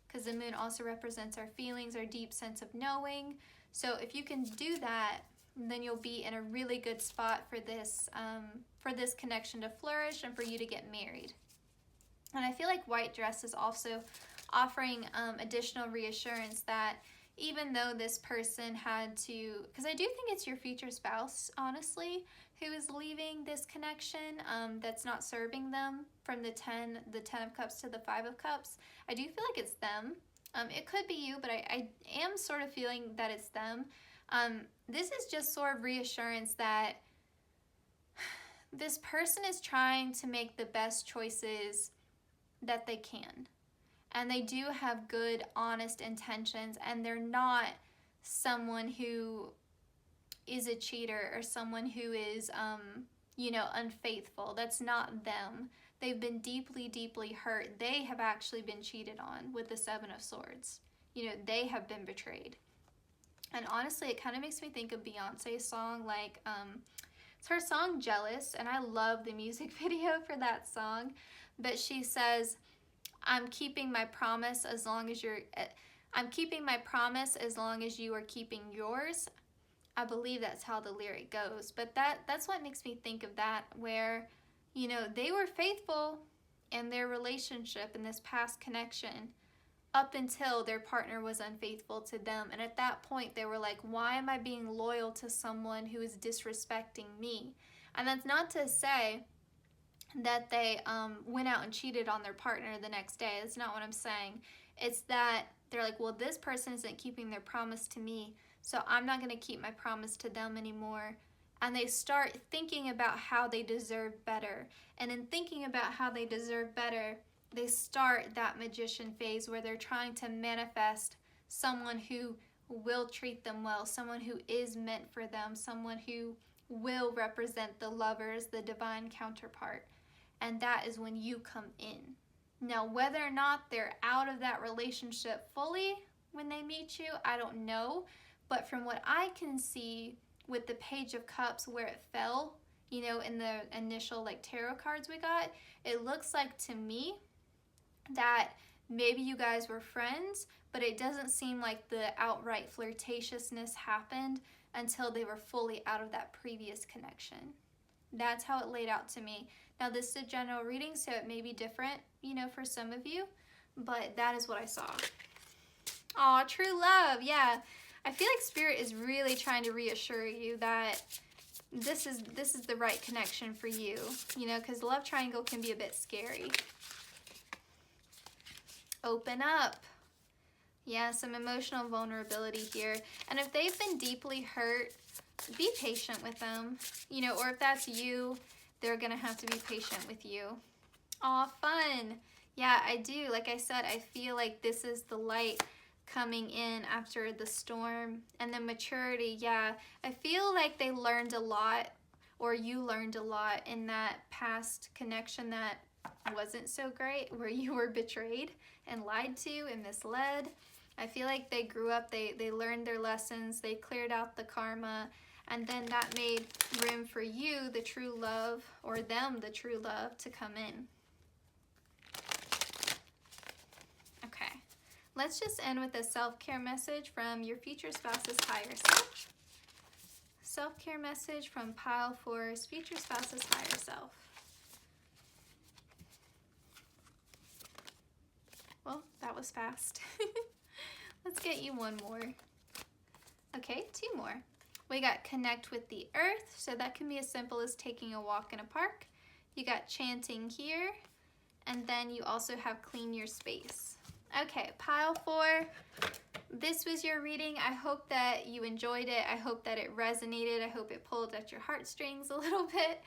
because the moon also represents our feelings, our deep sense of knowing. So if you can do that, then you'll be in a really good spot for this connection to flourish and for you to get married. And I feel like White Dress is also offering additional reassurance that even though this person had to, because I do think it's your future spouse, honestly, who is leaving this connection that's not serving them, from the 10 of Cups to the 5 of Cups. I do feel like it's them. It could be you, but I am sort of feeling that it's them. This is just sort of reassurance that this person is trying to make the best choices that they can. And they do have good, honest intentions, and they're not someone who is a cheater or someone who is, you know, unfaithful. That's not them. They've been deeply, deeply hurt. They have actually been cheated on with the 7 of Swords. You know, they have been betrayed. And honestly, it kind of makes me think of Beyonce's song, like, it's her song Jealous, and I love the music video for that song. But she says, I'm keeping my promise as long as you are keeping yours. I believe that's how the lyric goes. But that's what makes me think of that, where, you know, they were faithful in their relationship, in this past connection, up until their partner was unfaithful to them. And at that point, they were like, why am I being loyal to someone who is disrespecting me? And that's not to say that they went out and cheated on their partner the next day. That's not what I'm saying. It's that they're like, well, this person isn't keeping their promise to me, so I'm not going to keep my promise to them anymore. And they start thinking about how they deserve better. And in thinking about how they deserve better, they start that magician phase where they're trying to manifest someone who will treat them well, someone who is meant for them, someone who will represent the lovers, the divine counterpart. And that is when you come in. Now, whether or not they're out of that relationship fully when they meet you, I don't know. But from what I can see with the Page of Cups, where it fell, you know, in the initial like tarot cards we got, it looks like to me that maybe you guys were friends, but it doesn't seem like the outright flirtatiousness happened until they were fully out of that previous connection. That's how it laid out to me. Now, this is a general reading, so it may be different, you know, for some of you, but that is what I saw. Aw, true love, yeah. I feel like Spirit is really trying to reassure you that this is the right connection for you, you know, because love triangle can be a bit scary. Open up. Yeah, some emotional vulnerability here. And if they've been deeply hurt, be patient with them, you know, or if that's you, they're going to have to be patient with you. Aw, fun. Yeah, I do. Like I said, I feel like this is the light coming in after the storm. And the maturity, yeah, I feel like they learned a lot, or you learned a lot in that past connection that wasn't so great, where you were betrayed and lied to and misled. I feel like they grew up, they learned their lessons, they cleared out the karma, And then that made room for you, the true love, or them, the true love, to come in. Okay, let's just end with a self-care message from your future spouse's higher self. Self-care message from pile 4's future spouse's higher self. Well, that was fast. Let's get you one more. Okay, 2 more. We got connect with the earth, so that can be as simple as taking a walk in a park. You got chanting here, and then you also have clean your space. Okay, pile 4, this was your reading. I hope that you enjoyed it. I hope that it resonated. I hope it pulled at your heartstrings a little bit.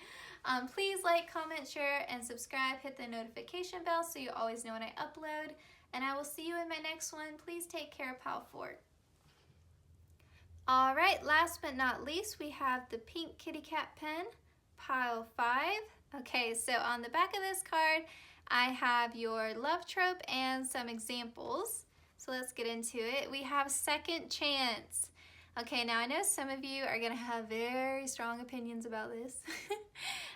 Please like, comment, share, and subscribe. Hit the notification bell so you always know when I upload. And I will see you in my next one. Please take care, pile 4. All right, last but not least, we have the pink kitty cat pen, pile 5. Okay, so on the back of this card, I have your love trope and some examples. So let's get into it. We have second chance. Okay, now I know some of you are gonna have very strong opinions about this.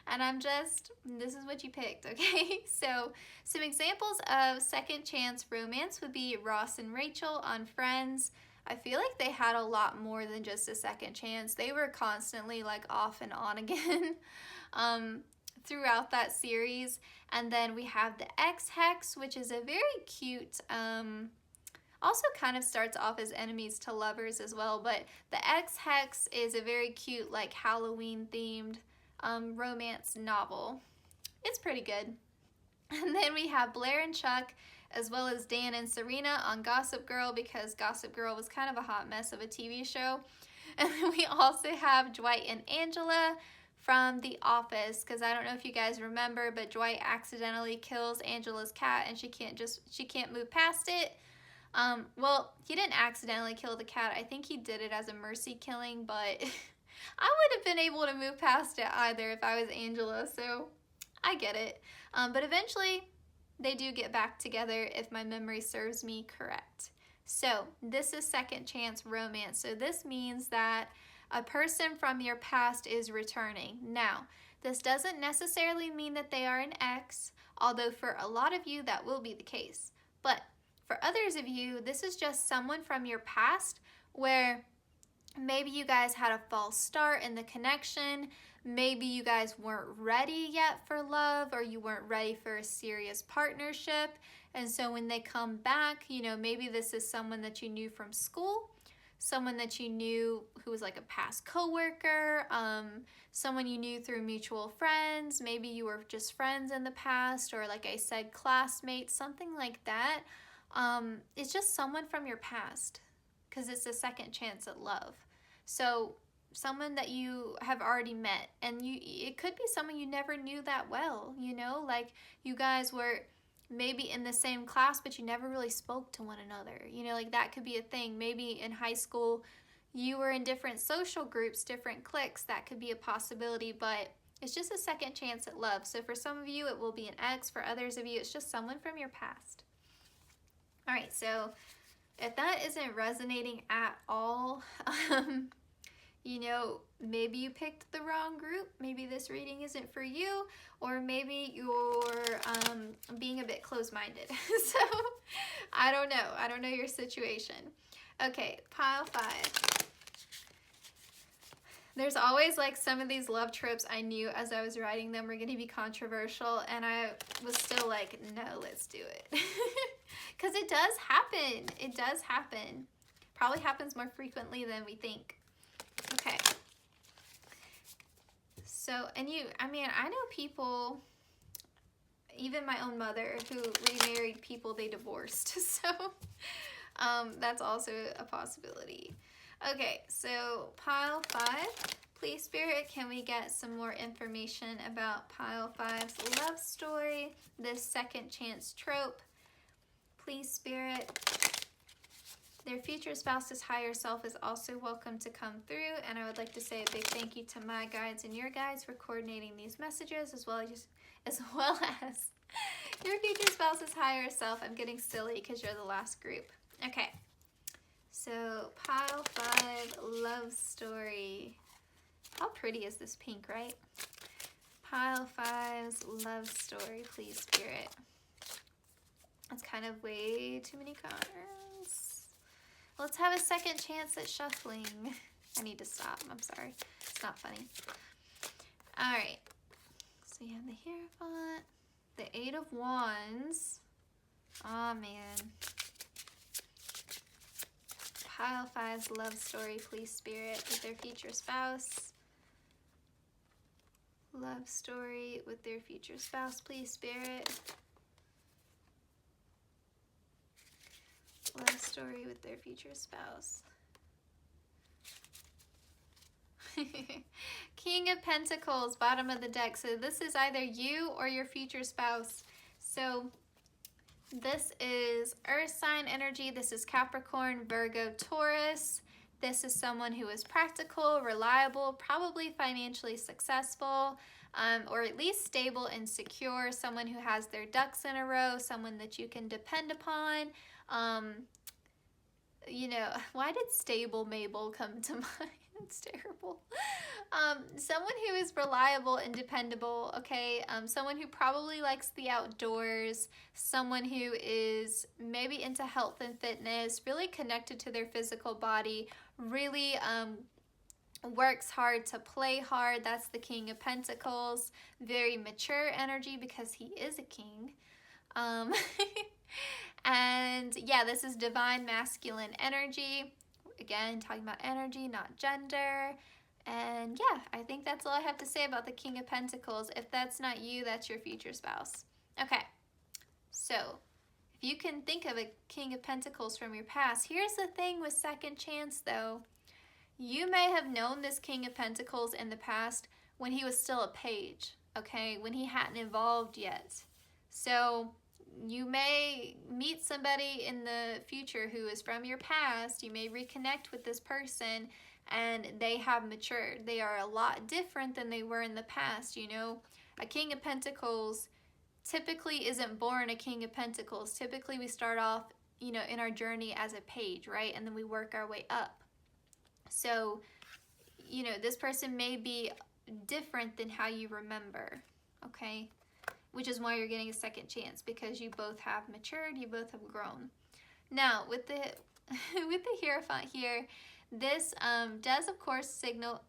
And this is what you picked, okay? So some examples of second chance romance would be Ross and Rachel on Friends. I feel like they had a lot more than just a second chance. They were constantly like off and on again throughout that series. And then we have the Ex-Hex, which is a very cute, also kind of starts off as enemies to lovers as well. But the Ex-Hex is a very cute, like Halloween themed romance novel. It's pretty good. And then we have Blair and Chuck, as well as Dan and Serena on Gossip Girl, because Gossip Girl was kind of a hot mess of a TV show. And then we also have Dwight and Angela from The Office, because I don't know if you guys remember, but Dwight accidentally kills Angela's cat and she can't move past it. Well, he didn't accidentally kill the cat. I think he did it as a mercy killing, but I wouldn't have been able to move past it either if I was Angela, so I get it. But eventually, they do get back together if my memory serves me correct. So this is second chance romance. So this means that a person from your past is returning. Now, this doesn't necessarily mean that they are an ex, although for a lot of you that will be the case. But for others of you, this is just someone from your past where maybe you guys had a false start in the connection. Maybe you guys weren't ready yet for love, or you weren't ready for a serious partnership. And so when they come back, you know, maybe this is someone that you knew from school, someone that you knew who was like a past coworker, someone you knew through mutual friends. Maybe you were just friends in the past, or like I said, classmates, something like that. It's just someone from your past, because it's a second chance at love. So someone that you have already met, and it could be someone you never knew that well, you know, like you guys were maybe in the same class, but you never really spoke to one another, you know, like that could be a thing. Maybe in high school you were in different social groups, different cliques. That could be a possibility, but it's just a second chance at love. So for some of you it will be an ex, for others of you it's just someone from your past. All right, so if that isn't resonating at all, you know, maybe you picked the wrong group. Maybe this reading isn't for you, or maybe you're being a bit closed-minded. So I don't know. I don't know your situation. Okay, pile 5. There's always like some of these love tropes I knew as I was writing them were going to be controversial, and I was still like, no, let's do it. Because it does happen. It does happen. Probably happens more frequently than we think. Okay. So, and I know people, even my own mother, who remarried people they divorced. So, that's also a possibility. Okay, so pile 5. Please, Spirit, can we get some more information about pile 5's love story, this second chance trope? Please, Spirit. Their future spouse's higher self is also welcome to come through, and I would like to say a big thank you to my guides and your guides for coordinating these messages, as well as your future spouse's higher self. I'm getting silly because you're the last group. Okay, so pile 5 love story. How pretty is this pink, right? Pile 5's love story, please, Spirit. That's kind of way too many cards. Let's have a second chance at shuffling. I need to stop. I'm sorry. It's not funny. All right. So you have the Hierophant, the 8 of Wands. Oh, man. Pile 5's love story, please, Spirit, with their future spouse. Love story with their future spouse, please, Spirit. Love story with their future spouse. King of Pentacles, bottom of the deck. So this is either you or your future spouse. So this is Earth sign energy. This is Capricorn, Virgo, Taurus. This is someone who is practical, reliable, probably financially successful, or at least stable and secure. Someone who has their ducks in a row, someone that you can depend upon. You know, why did stable Mabel come to mind? It's terrible. Someone who is reliable and dependable, okay? Someone who probably likes the outdoors, someone who is maybe into health and fitness, really connected to their physical body, really works hard to play hard. That's the King of Pentacles. Very mature energy because he is a king. And yeah, this is divine masculine energy. Again, talking about energy, not gender. And yeah, I think that's all I have to say about the King of Pentacles. If that's not you, that's your future spouse. Okay, so if you can think of a King of Pentacles from your past, here's the thing with second chance though. You may have known this King of Pentacles in the past when he was still a page, okay? When he hadn't evolved yet. So you may meet somebody in the future who is from your past. You may reconnect with this person and they have matured. They are a lot different than they were in the past, you know? A King of Pentacles typically isn't born a King of Pentacles. Typically we start off, you know, in our journey as a page, right? And then we work our way up. So, you know, this person may be different than how you remember, okay? Which is why you're getting a second chance, because you both have matured, you both have grown. Now, with the with the Hierophant here, this does of course signal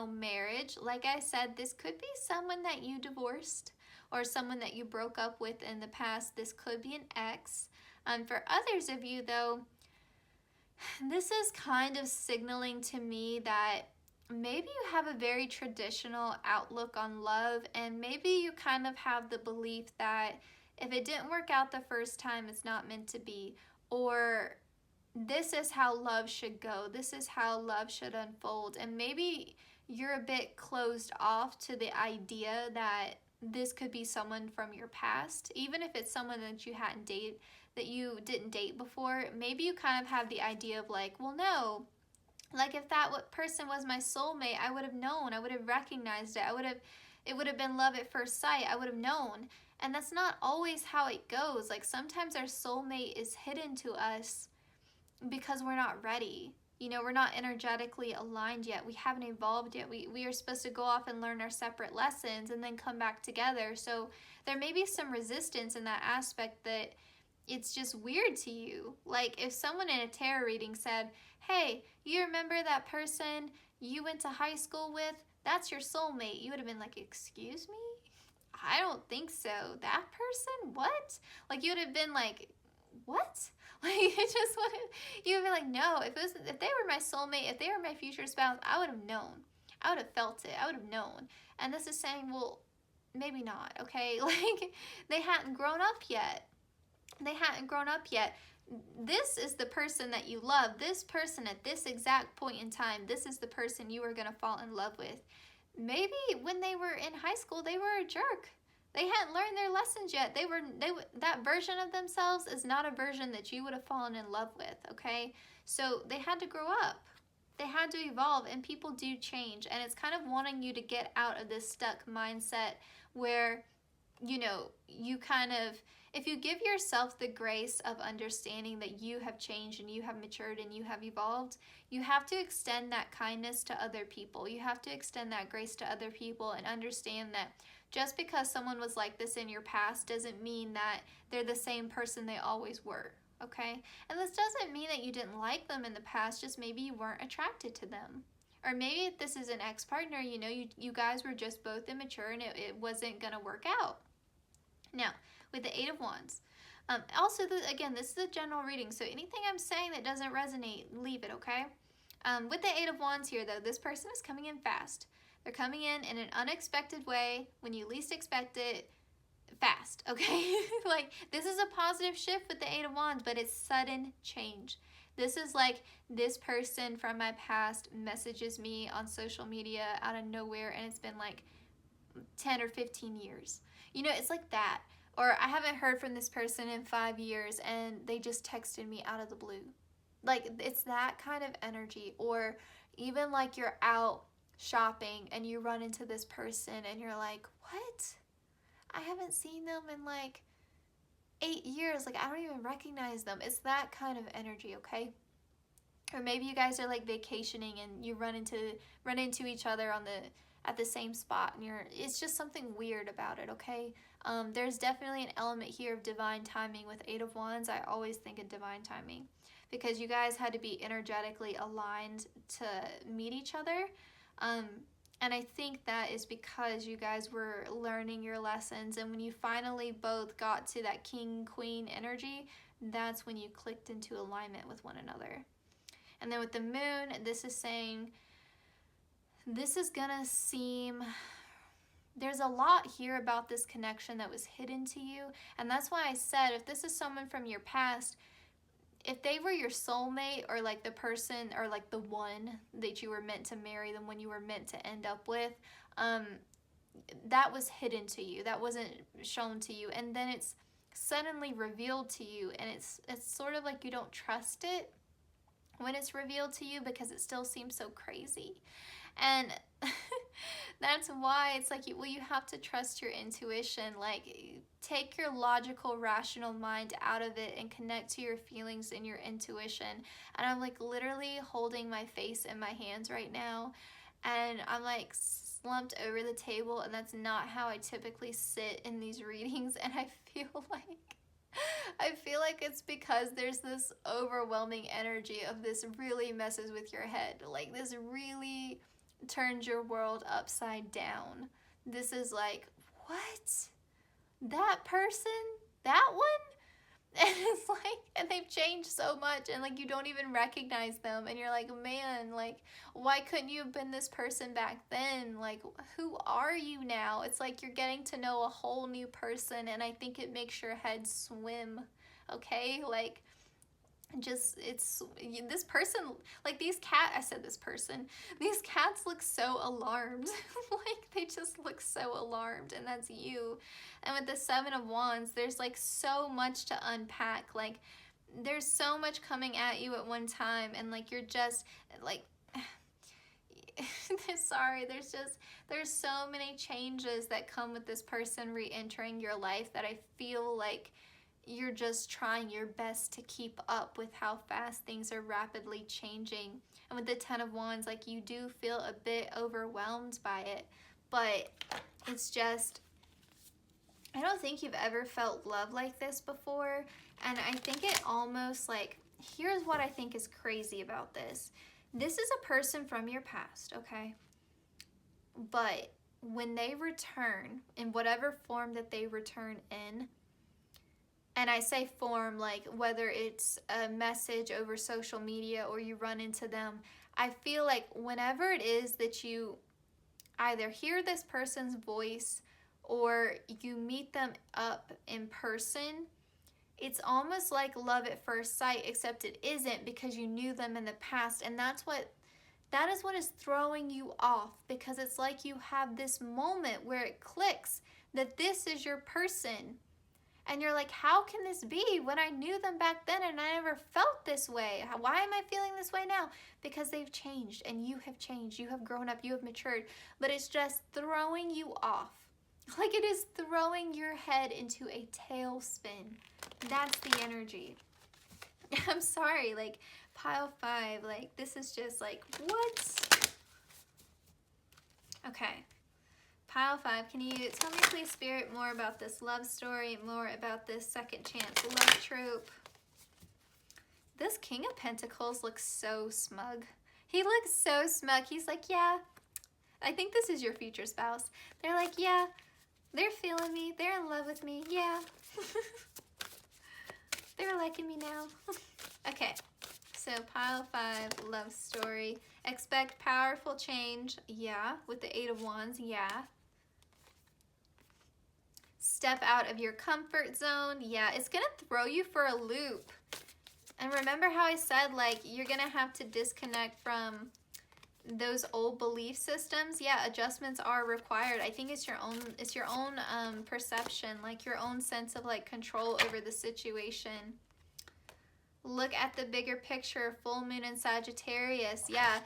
marriage. Like I said, this could be someone that you divorced or someone that you broke up with in the past. This could be an ex. For others of you though, this is kind of signaling to me that maybe you have a very traditional outlook on love, and maybe you kind of have the belief that if it didn't work out the first time, it's not meant to be, or this is how love should go, this is how love should unfold, and maybe you're a bit closed off to the idea that this could be someone from your past, even if it's someone that you didn't date before. Maybe you kind of have the idea of like, well, no, like if that person was my soulmate, I would have known, I would have recognized it, it would have been love at first sight, I would have known. And that's not always how it goes. Like sometimes our soulmate is hidden to us because we're not ready. You know, we're not energetically aligned yet. We haven't evolved yet. We are supposed to go off and learn our separate lessons and then come back together. So there may be some resistance in that aspect, that it's just weird to you. Like if someone in a tarot reading said, hey, you remember that person you went to high school with? That's your soulmate. You would have been like, excuse me? I don't think so. That person? What? Like you would have been like, what? Like it just wouldn't, you would be like, no, if they were my soulmate, if they were my future spouse, I would have known. I would have felt it. I would have known. And this is saying, well, maybe not, okay? Like they hadn't grown up yet. They hadn't grown up yet. This is the person that you love. This person at this exact point in time, this is the person you are going to fall in love with. Maybe when they were in high school, they were a jerk. They hadn't learned their lessons yet. That version of themselves is not a version that you would have fallen in love with, okay? So they had to grow up. They had to evolve, and people do change. And it's kind of wanting you to get out of this stuck mindset where you know, you kind of, if you give yourself the grace of understanding that you have changed and you have matured and you have evolved, you have to extend that kindness to other people. You have to extend that grace to other people and understand that just because someone was like this in your past doesn't mean that they're the same person they always were, okay? And this doesn't mean that you didn't like them in the past, just maybe you weren't attracted to them. Or maybe if this is an ex-partner, you know, you guys were just both immature and it wasn't going to work out. Now, with the Eight of Wands, also, again, this is a general reading, so anything I'm saying that doesn't resonate, leave it, okay? With the Eight of Wands here, though, this person is coming in fast. They're coming in an unexpected way, when you least expect it, fast, okay? Like, this is a positive shift with the Eight of Wands, but it's sudden change. This is like, this person from my past messages me on social media out of nowhere, and it's been like 10 or 15 years. You know, it's like that. Or I haven't heard from this person in 5 years, and they just texted me out of the blue. Like, it's that kind of energy. Or even like you're out shopping and you run into this person and you're like, what? I haven't seen them in like 8 years. Like, I don't even recognize them. It's that kind of energy, okay? Or maybe you guys are like vacationing and you run into each other at the same spot, and it's just something weird about it, okay? There's definitely an element here of divine timing with Eight of Wands. I always think of divine timing because you guys had to be energetically aligned to meet each other. And I think that is because you guys were learning your lessons, and when you finally both got to that king-queen energy, that's when you clicked into alignment with one another. And then with the moon, this is saying, this is gonna seem, there's a lot here about this connection that was hidden to you, and that's why I said, if this is someone from your past, if they were your soulmate, or like the person, or like the one that you were meant to marry, the one you were meant to end up with, that was hidden to you, that wasn't shown to you, and then it's suddenly revealed to you, and it's sort of like you don't trust it when it's revealed to you because it still seems so crazy. And that's why it's like, you have to trust your intuition. Like, take your logical, rational mind out of it and connect to your feelings and your intuition. And I'm like literally holding my face in my hands right now, and I'm like slumped over the table, and that's not how I typically sit in these readings. And I feel like it's because there's this overwhelming energy of this really messes with your head. Like, this really turns your world upside down. This is like, what? That person? That one? And it's like, and they've changed so much, and like you don't even recognize them, and you're like, man, like, why couldn't you have been this person back then? Like, who are you now? It's like you're getting to know a whole new person, and I think it makes your head swim, okay? Like, just, it's, this person, like these cats look so alarmed. Like, they just look so alarmed, and that's you. And with the Seven of Wands, there's like so much to unpack. Like, there's so much coming at you at one time, and like you're just like, sorry, there's so many changes that come with this person re-entering your life that I feel like you're just trying your best to keep up with how fast things are rapidly changing. And with the Ten of Wands, like, you do feel a bit overwhelmed by it, but it's just, I don't think you've ever felt love like this before. And I think it almost, like, here's what I think is crazy about this. This is a person from your past, okay? But when they return, in whatever form that they return in, and I say form, like whether it's a message over social media or you run into them, I feel like whenever it is that you either hear this person's voice or you meet them up in person, it's almost like love at first sight, except it isn't, because you knew them in the past. And that is what is throwing you off, because it's like you have this moment where it clicks that this is your person. And you're like, how can this be when I knew them back then and I never felt this way? Why am I feeling this way now? Because they've changed, and you have changed. You have grown up, you have matured, but it's just throwing you off. Like it is throwing your head into a tailspin. That's the energy. I'm sorry, like pile 5, like this is just like, what? Okay. Pile 5, can you tell me please, Spirit, more about this love story, more about this second chance love trope? This King of Pentacles looks so smug. He looks so smug. He's like, yeah, I think this is your future spouse. They're like, yeah, they're feeling me. They're in love with me. Yeah. They're liking me now. Okay, so pile 5, love story. Expect powerful change. Yeah, with the 8 of Wands. Yeah. Step out of your comfort zone. Yeah, it's going to throw you for a loop. And remember how I said, like, you're going to have to disconnect from those old belief systems. Yeah, adjustments are required. I think it's your own perception, like your own sense of like control over the situation. Look at the bigger picture, full moon in Sagittarius. Yeah,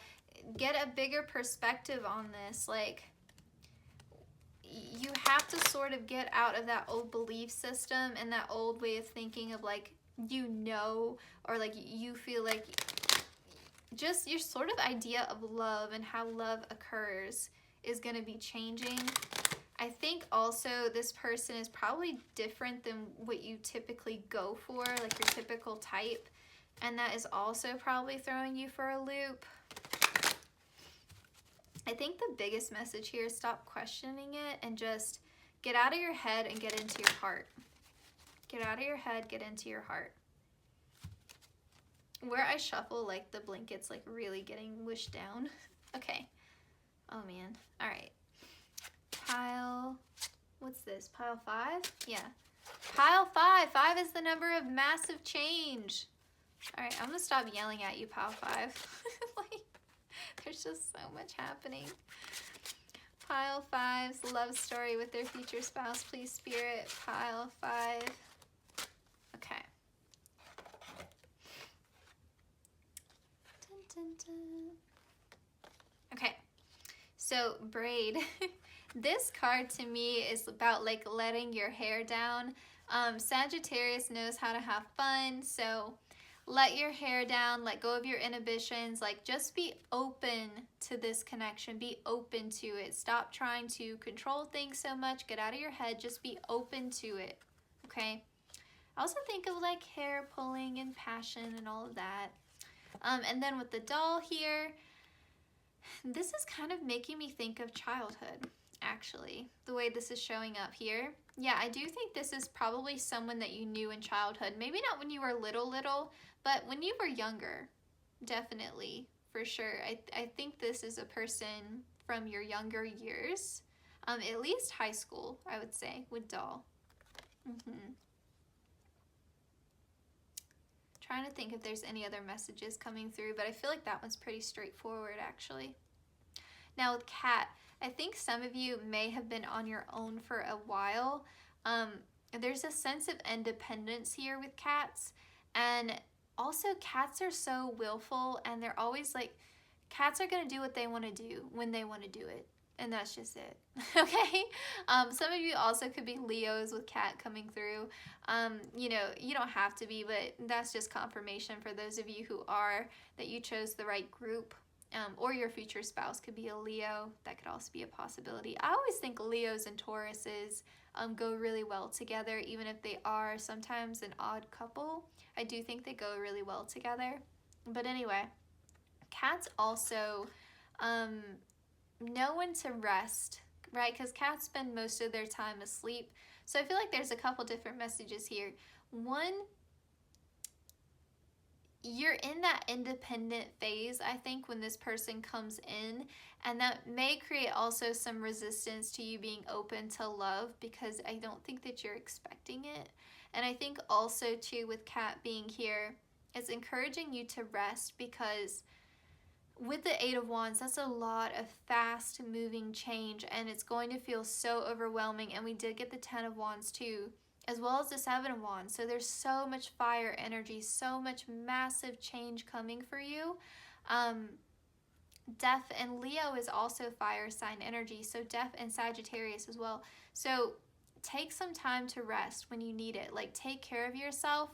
get a bigger perspective on this. Like, you have to sort of get out of that old belief system and that old way of thinking of like, you know, or like you feel like just your sort of idea of love and how love occurs is going to be changing. I think also this person is probably different than what you typically go for, like your typical type, and that is also probably throwing you for a loop. I think the biggest message here is stop questioning it and just get out of your head and get into your heart. Get out of your head, get into your heart. Where I shuffle, like the blanket's like really getting wished down. Okay. Oh man. All right. Pile, what's this? Pile 5? Yeah. Pile 5. 5 is the number of massive change. All right, I'm gonna stop yelling at you, pile 5. Like, there's just so much happening. Pile 5's love story with their future spouse, please, Spirit. Pile 5. Okay. Dun, dun, dun. Okay, so braid. This card to me is about like letting your hair down. Sagittarius knows how to have fun, so let your hair down, let go of your inhibitions, like just be open to this connection, be open to it. Stop trying to control things so much, get out of your head, just be open to it, okay? I also think of like hair pulling and passion and all of that. And then with the doll here, this is kind of making me think of childhood, actually, the way this is showing up here. Yeah, I do think this is probably someone that you knew in childhood. Maybe not when you were little, but when you were younger, definitely, for sure. I think this is a person from your younger years, at least high school, I would say, with doll. Trying to think if there's any other messages coming through, but I feel like that one's pretty straightforward, actually. Now with cat, I think some of you may have been on your own for a while. There's a sense of independence here with cats, and also cats are so willful, and they're always like, cats are gonna do what they want to do when they want to do it, and that's just it. Okay. Some of you also could be Leos with cat coming through. You know, you don't have to be, but that's just confirmation for those of you who are, that you chose the right group. Or your future spouse could be a Leo. That could also be a possibility. I always think Leos and Tauruses go really well together, even if they are sometimes an odd couple. I do think they go really well together. But anyway, cats also know when to rest, right? Because cats spend most of their time asleep. So I feel like there's a couple different messages here. One, you're in that independent phase, I think, when this person comes in, and that may create also some resistance to you being open to love, because I don't think that you're expecting it. And I think also too, with Kat being here, it's encouraging you to rest, because with the 8 of Wands, that's a lot of fast moving change, and it's going to feel so overwhelming. And we did get the 10 of Wands too, as well as the 7 of Wands. So there's so much fire energy, so much massive change coming for you. Death and Leo is also fire sign energy, so Death and Sagittarius as well. So take some time to rest when you need it. Like, take care of yourself.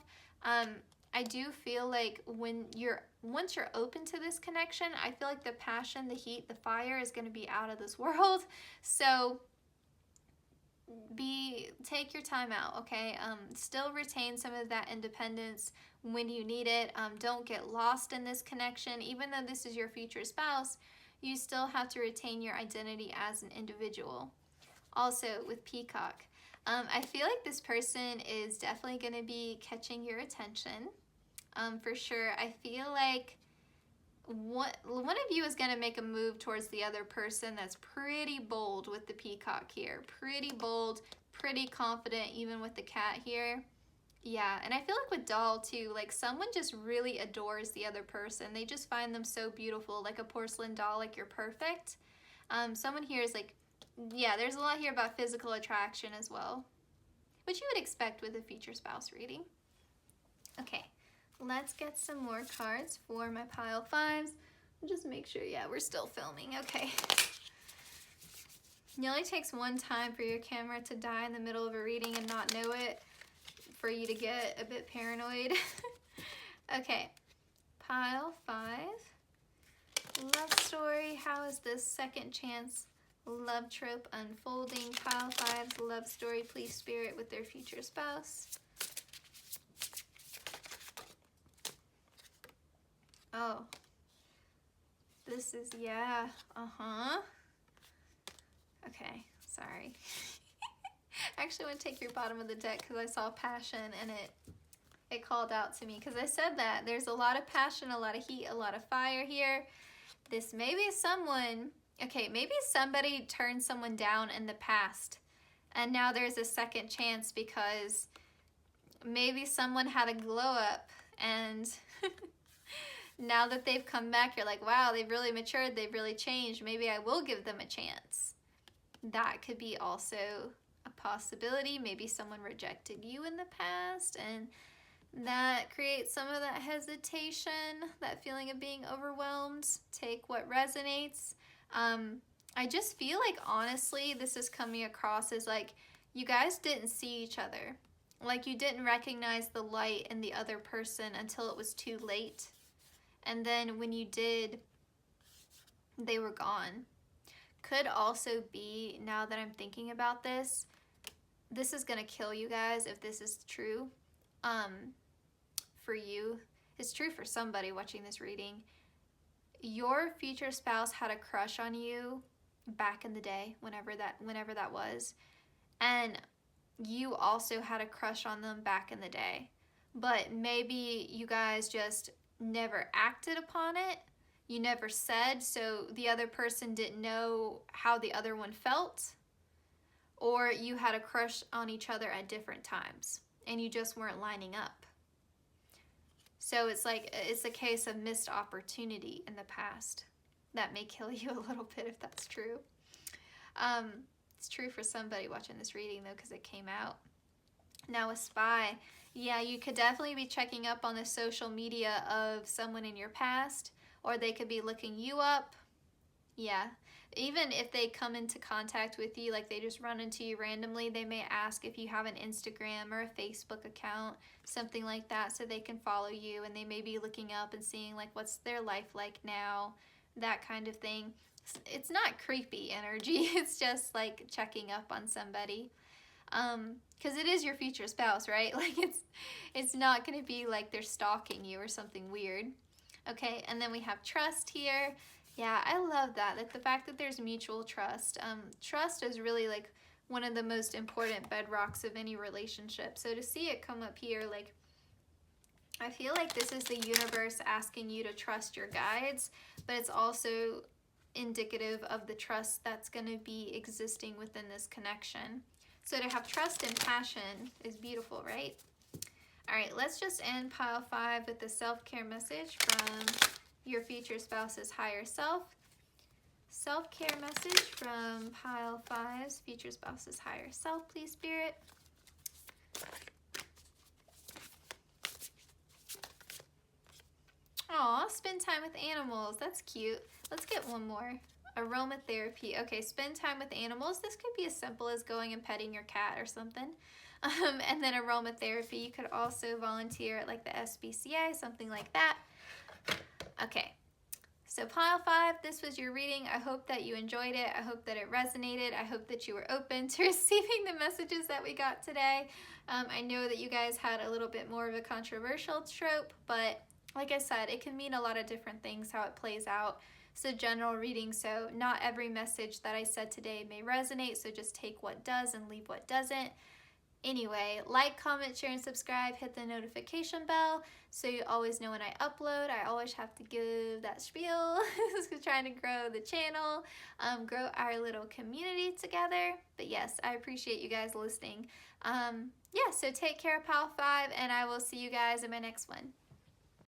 I do feel like once you're open to this connection, I feel like the passion, the heat, the fire is going to be out of this world. So take your time out, okay? Still retain some of that independence when you need it. Don't get lost in this connection. Even though this is your future spouse, you still have to retain your identity as an individual. Also with Peacock, I feel like this person is definitely going to be catching your attention, for sure. I feel like one of you is going to make a move towards the other person that's pretty bold with the Peacock here. Pretty bold, pretty confident, even with the cat here. Yeah, and I feel like with Doll too, like someone just really adores the other person. They just find them so beautiful, like a porcelain doll, like you're perfect. Someone here is like, yeah, there's a lot here about physical attraction as well, which you would expect with a future spouse reading. Okay, let's get some more cards for my pile 5s. Just make sure, yeah, we're still filming. Okay. It only takes one time for your camera to die in the middle of a reading and not know it, for you to get a bit paranoid. Okay, pile 5. Love story. How is this second chance love trope unfolding? Pile 5's love story, please, Spirit, with their future spouse. Oh, this is, yeah, okay, sorry. I actually want to take your bottom of the deck because I saw passion and it called out to me, because I said that there's a lot of passion, a lot of heat, a lot of fire here. This may be someone, okay, maybe somebody turned someone down in the past and now there's a second chance because maybe someone had a glow up and now that they've come back, you're like, wow, they've really matured, they've really changed. Maybe I will give them a chance. That could be also a possibility. Maybe someone rejected you in the past and that creates some of that hesitation, that feeling of being overwhelmed. Take what resonates. I just feel like, honestly, this is coming across as like you guys didn't see each other. Like you didn't recognize the light in the other person until it was too late. And then when you did, they were gone. Could also be, now that I'm thinking about this is going to kill you guys if this is true. For you, it's true for somebody watching this reading. Your future spouse had a crush on you back in the day, whenever that was. And you also had a crush on them back in the day. But maybe you guys just never acted upon it. You never said, so the other person didn't know how the other one felt. Or you had a crush on each other at different times and you just weren't lining up. So it's like, it's a case of missed opportunity in the past. That may kill you a little bit if that's true. It's true for somebody watching this reading though, because it came out. Now a spy. Yeah, you could definitely be checking up on the social media of someone in your past, or they could be looking you up. Yeah, even if they come into contact with you, like they just run into you randomly, they may ask if you have an Instagram or a Facebook account, something like that, so they can follow you, and they may be looking up and seeing like what's their life like now, that kind of thing. It's not creepy energy, it's just like checking up on somebody. Because it is your future spouse, right? Like it's not going to be like they're stalking you or something weird. Okay, and then we have trust here. Yeah, I love that. Like the fact that there's mutual trust. Trust is really like one of the most important bedrocks of any relationship. So to see it come up here, like I feel like this is the universe asking you to trust your guides, but it's also indicative of the trust that's going to be existing within this connection. So to have trust and passion is beautiful, right? All right, let's just end pile 5 with the self-care message from your future spouse's higher self. Self-care message from pile 5's future spouse's higher self, please, Spirit. Aw, spend time with animals. That's cute. Let's get one more. Aromatherapy. Okay, spend time with animals. This could be as simple as going and petting your cat or something. And then aromatherapy. You could also volunteer at like the SPCA, something like that. Okay. So pile 5, this was your reading. I hope that you enjoyed it. I hope that it resonated. I hope that you were open to receiving the messages that we got today. I know that you guys had a little bit more of a controversial trope, but like I said, it can mean a lot of different things how it plays out. It's a general reading, so not every message that I said today may resonate, so just take what does and leave what doesn't. Anyway, like, comment, share, and subscribe. Hit the notification bell so you always know when I upload. I always have to give that spiel. Just trying to grow the channel, grow our little community together. But yes, I appreciate you guys listening. Yeah, so take care, Pile 5, and I will see you guys in my next one.